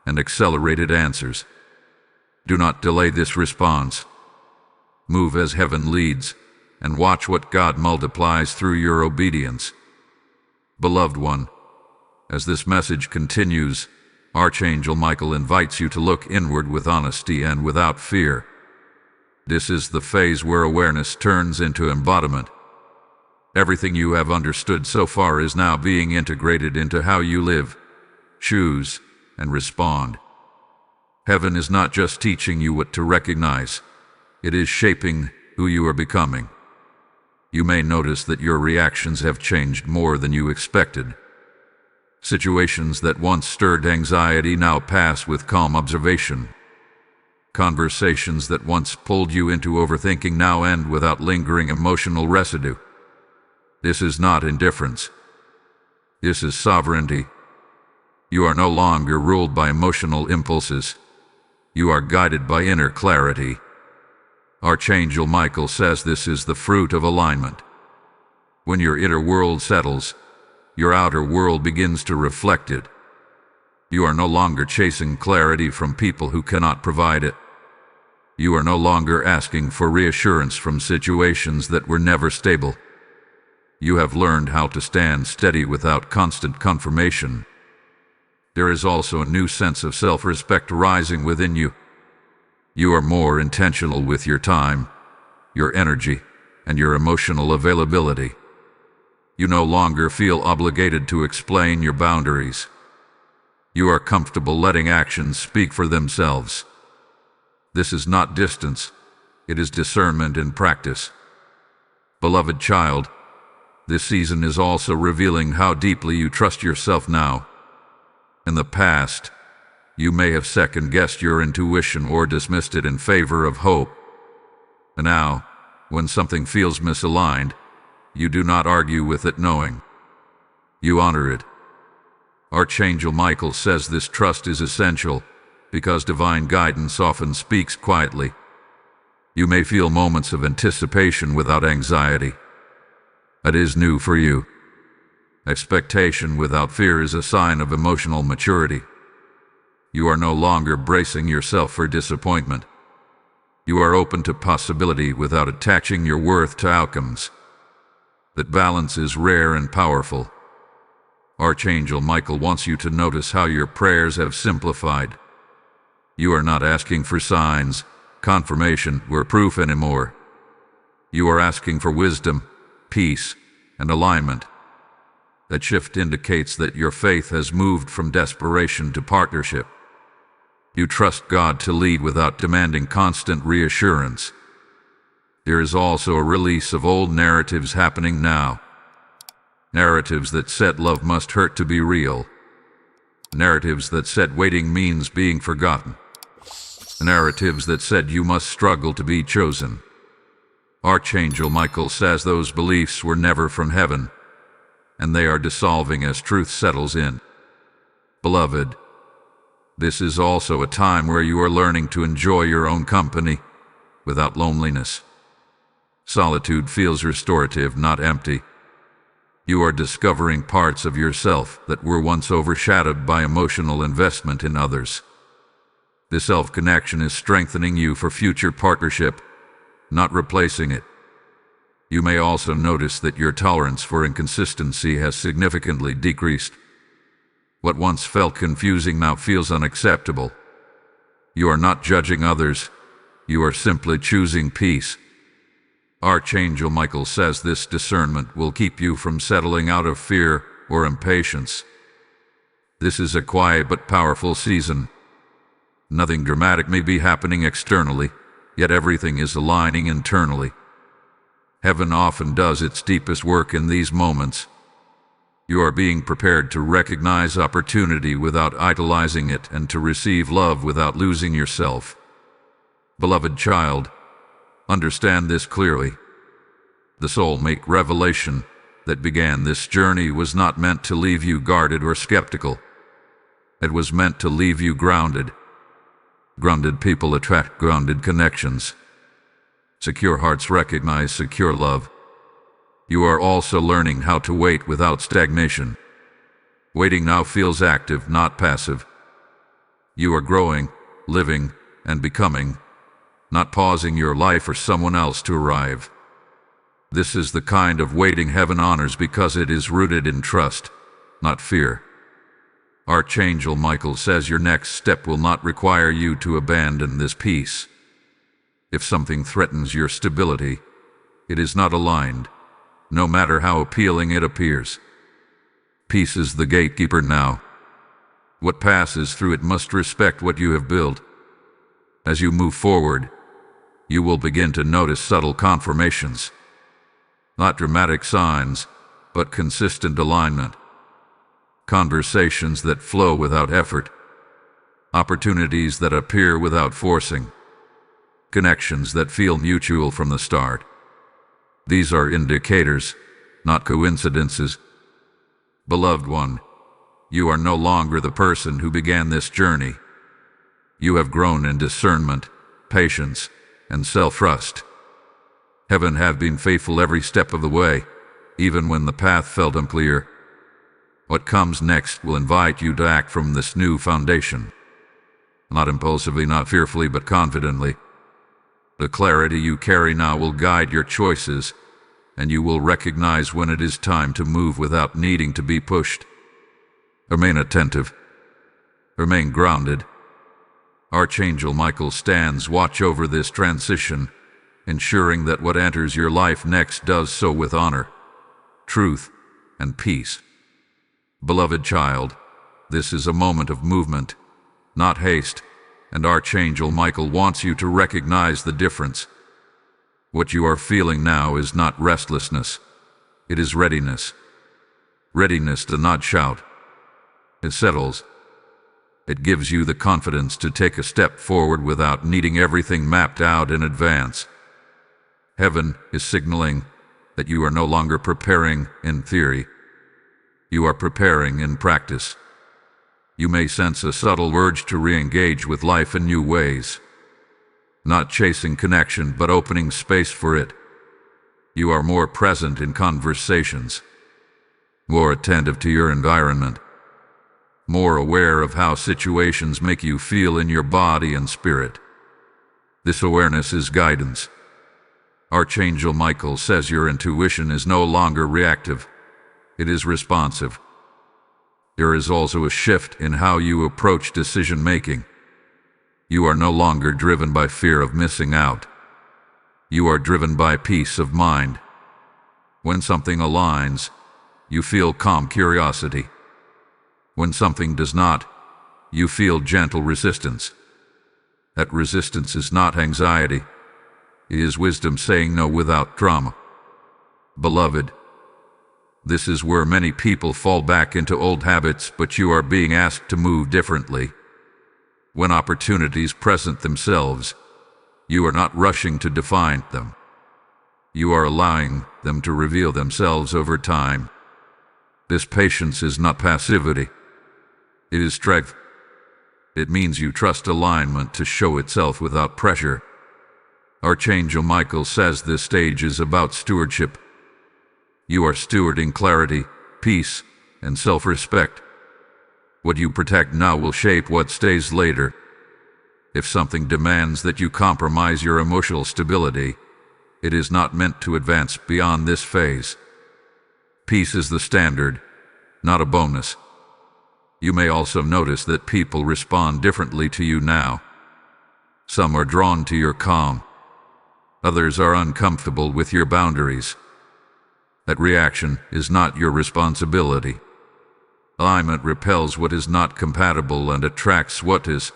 and accelerated answers. Do not delay this response. Move as heaven leads, and watch what God multiplies through your obedience. Beloved one, as this message continues, Archangel Michael invites you to look inward with honesty and without fear. This is the phase where awareness turns into embodiment. Everything you have understood so far is now being integrated into how you live, choose, and respond. Heaven is not just teaching you what to recognize. It is shaping who you are becoming. You may notice that your reactions have changed more than you expected. Situations that once stirred anxiety now pass with calm observation. Conversations that once pulled you into overthinking now end without lingering emotional residue. This is not indifference. This is sovereignty. You are no longer ruled by emotional impulses. You are guided by inner clarity. Archangel Michael says this is the fruit of alignment. When your inner world settles, your outer world begins to reflect it. You are no longer chasing clarity from people who cannot provide it. You are no longer asking for reassurance from situations that were never stable. You have learned how to stand steady without constant confirmation. There is also a new sense of self-respect rising within you. You are more intentional with your time, your energy, and your emotional availability. You no longer feel obligated to explain your boundaries. You are comfortable letting actions speak for themselves. This is not distance, it is discernment in practice. Beloved child, this season is also revealing how deeply you trust yourself now. In the past, you may have second-guessed your intuition or dismissed it in favor of hope. And now, when something feels misaligned, you do not argue with it knowing. You honor it. Archangel Michael says this trust is essential because divine guidance often speaks quietly. You may feel moments of anticipation without anxiety. That is new for you. Expectation without fear is a sign of emotional maturity. You are no longer bracing yourself for disappointment. You are open to possibility without attaching your worth to outcomes. That balance is rare and powerful. Archangel Michael wants you to notice how your prayers have simplified. You are not asking for signs, confirmation, or proof anymore. You are asking for wisdom, peace, and alignment. That shift indicates that your faith has moved from desperation to partnership. You trust God to lead without demanding constant reassurance. There is also a release of old narratives happening now. Narratives that said love must hurt to be real. Narratives that said waiting means being forgotten. Narratives that said you must struggle to be chosen. Archangel Michael says those beliefs were never from heaven, and they are dissolving as truth settles in. Beloved, this is also a time where you are learning to enjoy your own company without loneliness. Solitude feels restorative, not empty. You are discovering parts of yourself that were once overshadowed by emotional investment in others. The self-connection is strengthening you for future partnership, not replacing it. You may also notice that your tolerance for inconsistency has significantly decreased. What once felt confusing now feels unacceptable. You are not judging others, you are simply choosing peace. Archangel Michael says this discernment will keep you from settling out of fear or impatience. This is a quiet but powerful season. Nothing dramatic may be happening externally, yet everything is aligning internally. Heaven often does its deepest work in these moments. You are being prepared to recognize opportunity without idolizing it and to receive love without losing yourself. Beloved child, understand this clearly. The soulmate revelation that began this journey was not meant to leave you guarded or skeptical. It was meant to leave you grounded. Grounded people attract grounded connections. Secure hearts recognize secure love. You are also learning how to wait without stagnation. Waiting now feels active, not passive. You are growing, living, and becoming, not pausing your life for someone else to arrive. This is the kind of waiting heaven honors because it is rooted in trust, not fear. Archangel Michael says your next step will not require you to abandon this peace. If something threatens your stability, it is not aligned, no matter how appealing it appears. Peace is the gatekeeper now. What passes through it must respect what you have built. As you move forward, you will begin to notice subtle confirmations. Not dramatic signs, but consistent alignment. Conversations that flow without effort. Opportunities that appear without forcing. Connections that feel mutual from the start. These are indicators, not coincidences. Beloved one, you are no longer the person who began this journey. You have grown in discernment, patience, and self-trust. Heaven have been faithful every step of the way, even when the path felt unclear. What comes next will invite you to act from this new foundation. Not impulsively, not fearfully, but confidently. The clarity you carry now will guide your choices, and you will recognize when it is time to move without needing to be pushed. Remain attentive. Remain grounded. Archangel Michael stands watch over this transition, ensuring that what enters your life next does so with honor, truth, and peace. Beloved child, this is a moment of movement, not haste, and Archangel Michael wants you to recognize the difference. What you are feeling now is not restlessness, it is readiness. Readiness to not shout. It settles. It gives you the confidence to take a step forward without needing everything mapped out in advance. Heaven is signaling that you are no longer preparing in theory. You are preparing in practice. You may sense a subtle urge to re-engage with life in new ways. Not chasing connection, but opening space for it. You are more present in conversations, more attentive to your environment, more aware of how situations make you feel in your body and spirit. This awareness is guidance. Archangel Michael says your intuition is no longer reactive. It is responsive. There is also a shift in how you approach decision-making. You are no longer driven by fear of missing out. You are driven by peace of mind. When something aligns, you feel calm curiosity. When something does not, you feel gentle resistance. That resistance is not anxiety. It is wisdom saying no without drama. Beloved, this is where many people fall back into old habits, but you are being asked to move differently. When opportunities present themselves, you are not rushing to define them. You are allowing them to reveal themselves over time. This patience is not passivity. It is strength. It means you trust alignment to show itself without pressure. Archangel Michael says this stage is about stewardship. You are stewarding clarity, peace, and self-respect. What you protect now will shape what stays later. If something demands that you compromise your emotional stability, it is not meant to advance beyond this phase. Peace is the standard, not a bonus. You may also notice that people respond differently to you now. Some are drawn to your calm. Others are uncomfortable with your boundaries. That reaction is not your responsibility. Alignment repels what is not compatible and attracts what is.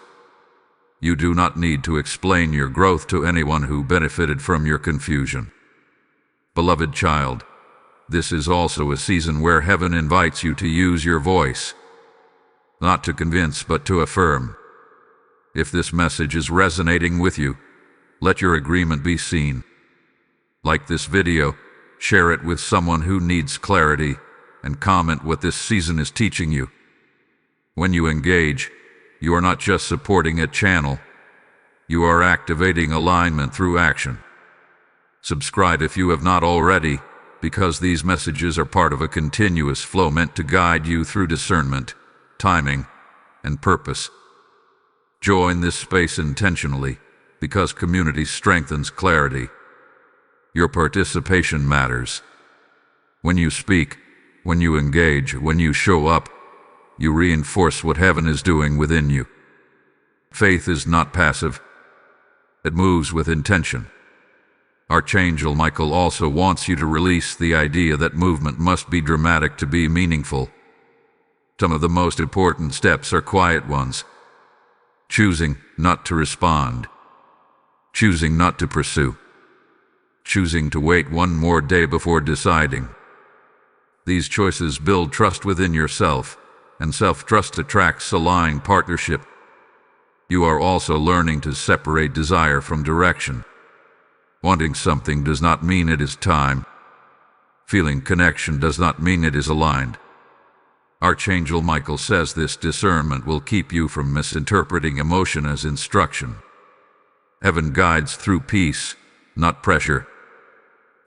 You do not need to explain your growth to anyone who benefited from your confusion. Beloved child, this is also a season where heaven invites you to use your voice. Not to convince, but to affirm. If this message is resonating with you, let your agreement be seen. Like this video, share it with someone who needs clarity, and comment what this season is teaching you. When you engage, you are not just supporting a channel, you are activating alignment through action. Subscribe if you have not already, because these messages are part of a continuous flow meant to guide you through discernment, timing, and purpose. Join this space intentionally, because community strengthens clarity. Your participation matters. When you speak, when you engage, when you show up, you reinforce what heaven is doing within you. Faith is not passive. It moves with intention. Archangel Michael also wants you to release the idea that movement must be dramatic to be meaningful. Some of the most important steps are quiet ones. Choosing not to respond. Choosing not to pursue. Choosing to wait one more day before deciding. These choices build trust within yourself, and self-trust attracts aligned partnership. You are also learning to separate desire from direction. Wanting something does not mean it is time. Feeling connection does not mean it is aligned. Archangel Michael says this discernment will keep you from misinterpreting emotion as instruction. Heaven guides through peace, not pressure.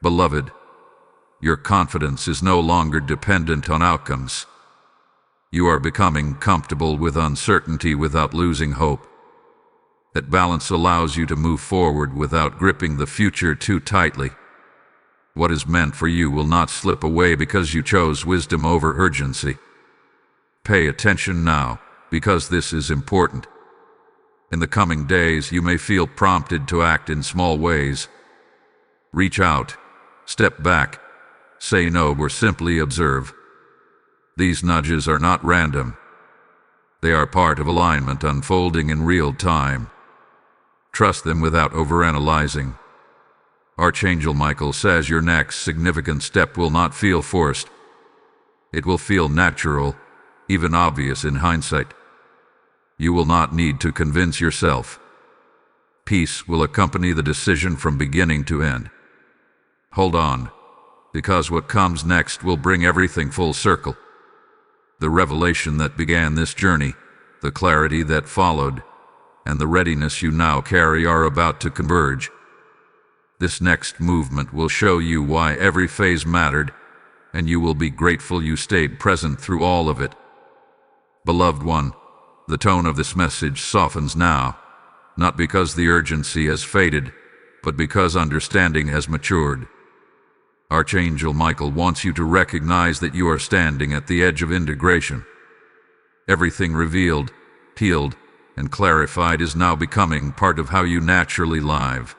Beloved, your confidence is no longer dependent on outcomes. You are becoming comfortable with uncertainty without losing hope. That balance allows you to move forward without gripping the future too tightly. What is meant for you will not slip away because you chose wisdom over urgency. Pay attention now, because this is important. In the coming days, you may feel prompted to act in small ways. Reach out, step back, say no, or simply observe. These nudges are not random. They are part of alignment unfolding in real time. Trust them without overanalyzing. Archangel Michael says your next significant step will not feel forced. It will feel natural, even obvious in hindsight. You will not need to convince yourself. Peace will accompany the decision from beginning to end. Hold on, because what comes next will bring everything full circle. The revelation that began this journey, the clarity that followed, and the readiness you now carry are about to converge. This next movement will show you why every phase mattered, and you will be grateful you stayed present through all of it. Beloved one, the tone of this message softens now, not because the urgency has faded, but because understanding has matured. Archangel Michael wants you to recognize that you are standing at the edge of integration. Everything revealed, healed, and clarified is now becoming part of how you naturally live.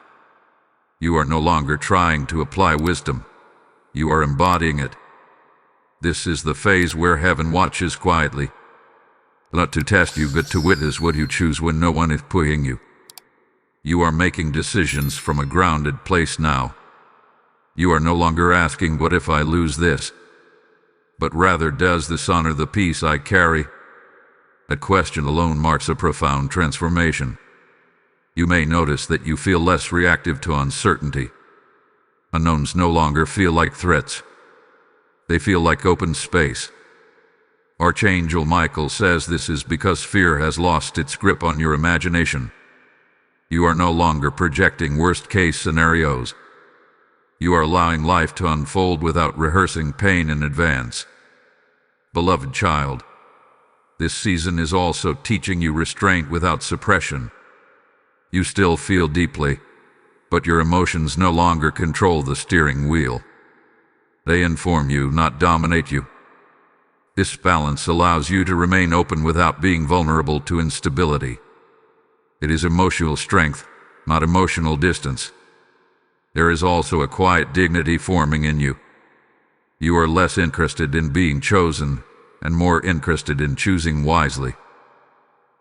You are no longer trying to apply wisdom. You are embodying it. This is the phase where heaven watches quietly, not to test you but to witness what you choose when no one is pushing you. You are making decisions from a grounded place now. You are no longer asking, what if I lose this? But rather, does this honor the peace I carry? That question alone marks a profound transformation. You may notice that you feel less reactive to uncertainty. Unknowns no longer feel like threats. They feel like open space. Archangel Michael says this is because fear has lost its grip on your imagination. You are no longer projecting worst-case scenarios. You are allowing life to unfold without rehearsing pain in advance. Beloved child, this season is also teaching you restraint without suppression. You still feel deeply, but your emotions no longer control the steering wheel. They inform you, not dominate you. This balance allows you to remain open without being vulnerable to instability. It is emotional strength, not emotional distance. There is also a quiet dignity forming in you. You are less interested in being chosen and more interested in choosing wisely.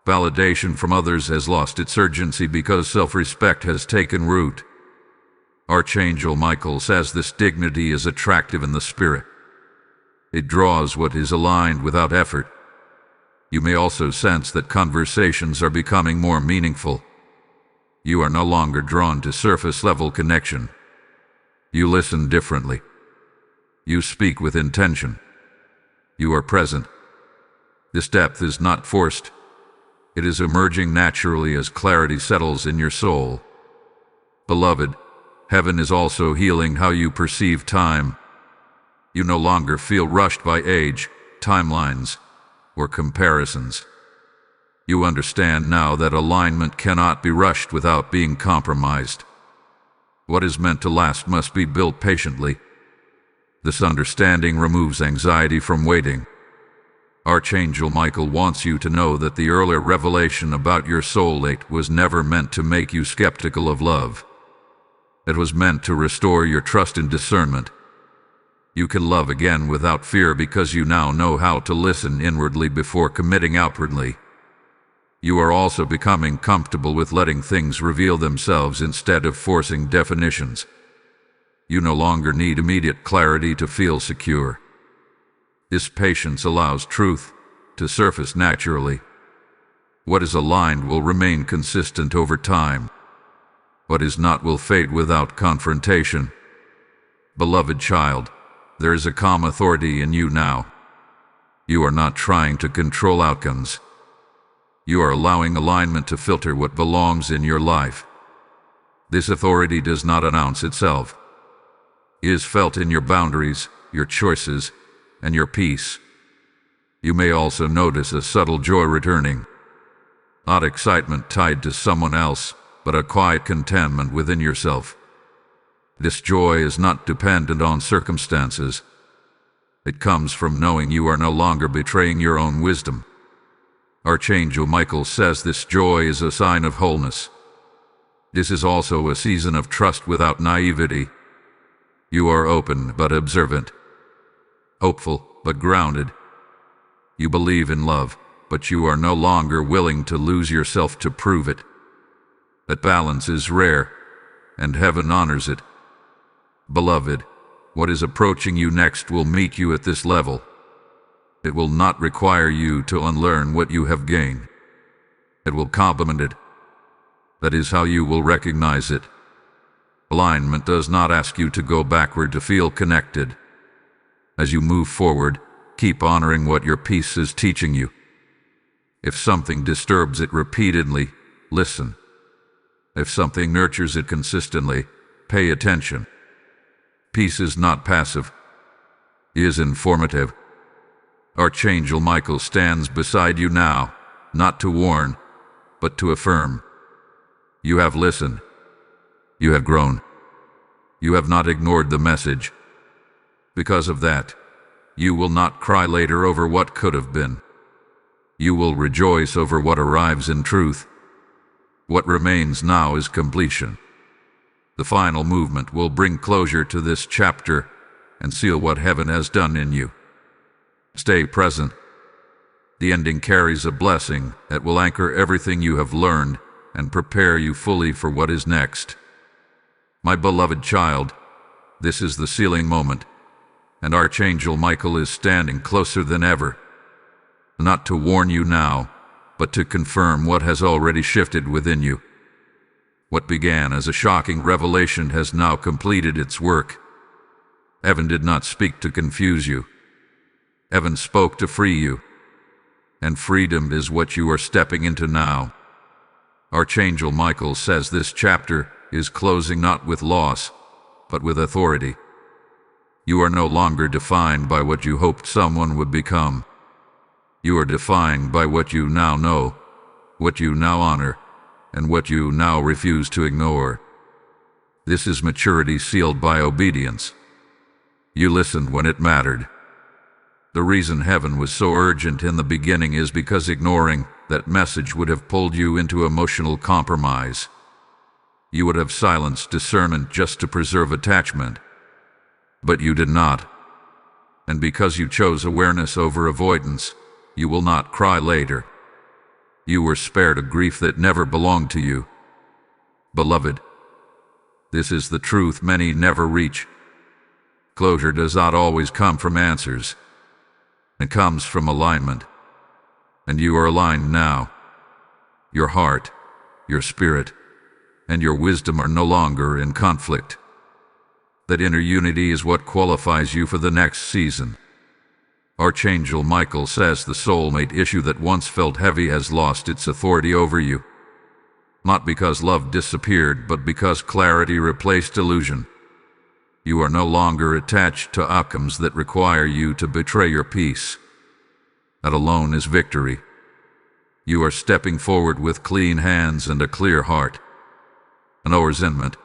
Validation from others has lost its urgency because self-respect has taken root. Archangel Michael says this dignity is attractive in the spirit. It draws what is aligned without effort. You may also sense that conversations are becoming more meaningful. You are no longer drawn to surface-level connection. You listen differently. You speak with intention. You are present. This depth is not forced. It is emerging naturally as clarity settles in your soul. Beloved, heaven is also healing how you perceive time. You no longer feel rushed by age, timelines, or comparisons. You understand now that alignment cannot be rushed without being compromised. What is meant to last must be built patiently. This understanding removes anxiety from waiting. Archangel Michael wants you to know that the earlier revelation about your soulmate was never meant to make you skeptical of love. It was meant to restore your trust and discernment. You can love again without fear because you now know how to listen inwardly before committing outwardly. You are also becoming comfortable with letting things reveal themselves instead of forcing definitions. You no longer need immediate clarity to feel secure. This patience allows truth to surface naturally. What is aligned will remain consistent over time. What is not will fade without confrontation. Beloved child, there is a calm authority in you now. You are not trying to control outcomes. You are allowing alignment to filter what belongs in your life. This authority does not announce itself. It is felt in your boundaries, your choices, and your peace. You may also notice a subtle joy returning. Not excitement tied to someone else, but a quiet contentment within yourself. This joy is not dependent on circumstances. It comes from knowing you are no longer betraying your own wisdom. Archangel Michael says this joy is a sign of wholeness. This is also a season of trust without naivety. You are open but observant, hopeful but grounded. You believe in love, but you are no longer willing to lose yourself to prove it. That balance is rare, and heaven honors it. Beloved, what is approaching you next will meet you at this level. It will not require you to unlearn what you have gained. It will complement it. That is how you will recognize it. Alignment does not ask you to go backward to feel connected. As you move forward, keep honoring what your peace is teaching you. If something disturbs it repeatedly, listen. If something nurtures it consistently, pay attention. Peace is not passive. It is informative. Archangel Michael stands beside you now, not to warn, but to affirm. You have listened. You have grown. You have not ignored the message. Because of that, you will not cry later over what could have been. You will rejoice over what arrives in truth. What remains now is completion. The final movement will bring closure to this chapter and seal what heaven has done in you. Stay present. The ending carries a blessing that will anchor everything you have learned and prepare you fully for what is next. My beloved child, this is the sealing moment, and Archangel Michael is standing closer than ever, not to warn you now, but to confirm what has already shifted within you. What began as a shocking revelation has now completed its work. Heaven did not speak to confuse you. Heaven spoke to free you. And freedom is what you are stepping into now. Archangel Michael says this chapter is closing not with loss, but with authority. You are no longer defined by what you hoped someone would become. You are defined by what you now know, what you now honor, and what you now refuse to ignore. This is maturity sealed by obedience. You listened when it mattered. The reason heaven was so urgent in the beginning is because ignoring that message would have pulled you into emotional compromise. You would have silenced discernment just to preserve attachment. But you did not. And because you chose awareness over avoidance, you will not cry later. You were spared a grief that never belonged to you. Beloved, this is the truth many never reach. Closure does not always come from answers. It comes from alignment. And you are aligned now. Your heart, your spirit, and your wisdom are no longer in conflict. That inner unity is what qualifies you for the next season. Archangel Michael says the soulmate issue that once felt heavy has lost its authority over you. Not because love disappeared, but because clarity replaced illusion. You are no longer attached to outcomes that require you to betray your peace. That alone is victory. You are stepping forward with clean hands and a clear heart. No resentment,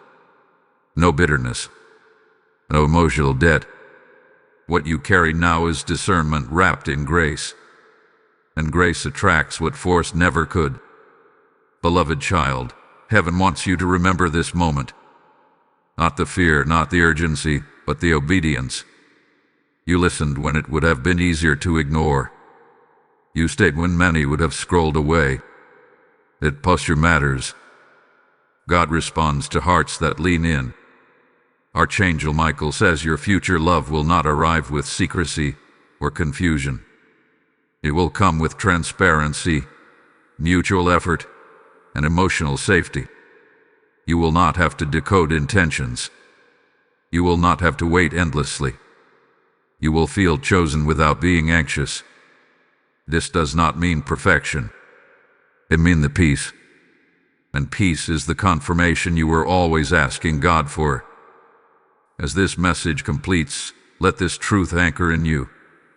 no bitterness, no emotional debt. What you carry now is discernment wrapped in grace. And grace attracts what force never could. Beloved child, heaven wants you to remember this moment. Not the fear, not the urgency, but the obedience. You listened when it would have been easier to ignore. You stayed when many would have scrolled away. That posture matters. God responds to hearts that lean in. Archangel Michael says your future love will not arrive with secrecy or confusion. It will come with transparency, mutual effort, and emotional safety. You will not have to decode intentions. You will not have to wait endlessly. You will feel chosen without being anxious. This does not mean perfection. It means the peace. And peace is the confirmation you were always asking God for. As this message completes, let this truth anchor in you.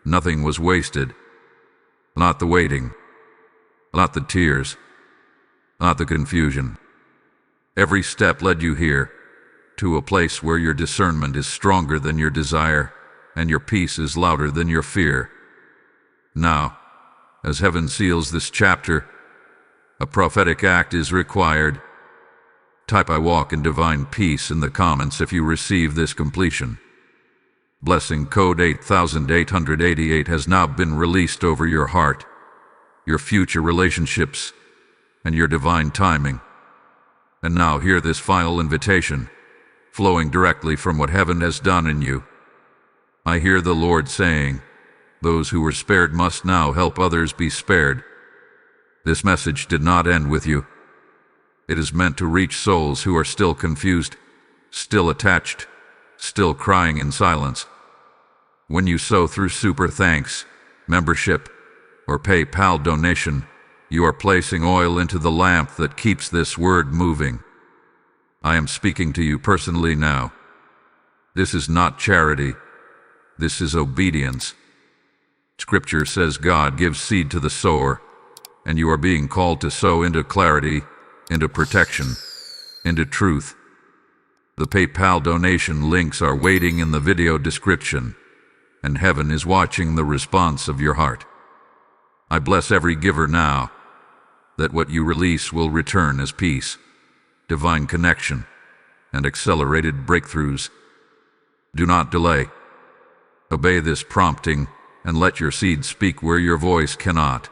Nothing was wasted. Not the waiting. Not the tears. Not the confusion. Every step led you here, to a place where your discernment is stronger than your desire, and your peace is louder than your fear. Now, as heaven seals this chapter, a prophetic act is required. Type "I walk in divine peace" in the comments if you receive this completion. Blessing code 8888 has now been released over your heart, your future relationships, and your divine timing. And now hear this final invitation, flowing directly from what heaven has done in you. I hear the Lord saying, those who were spared must now help others be spared. This message did not end with you. It is meant to reach souls who are still confused, still attached, still crying in silence. When you sow through super thanks, membership, or PayPal donation, you are placing oil into the lamp that keeps this word moving. I am speaking to you personally now. This is not charity. This is obedience. Scripture says God gives seed to the sower, and you are being called to sow into clarity, into protection, into truth. The PayPal donation links are waiting in the video description, and heaven is watching the response of your heart. I bless every giver now, that what you release will return as peace, divine connection, and accelerated breakthroughs. Do not delay. Obey this prompting and let your seed speak where your voice cannot.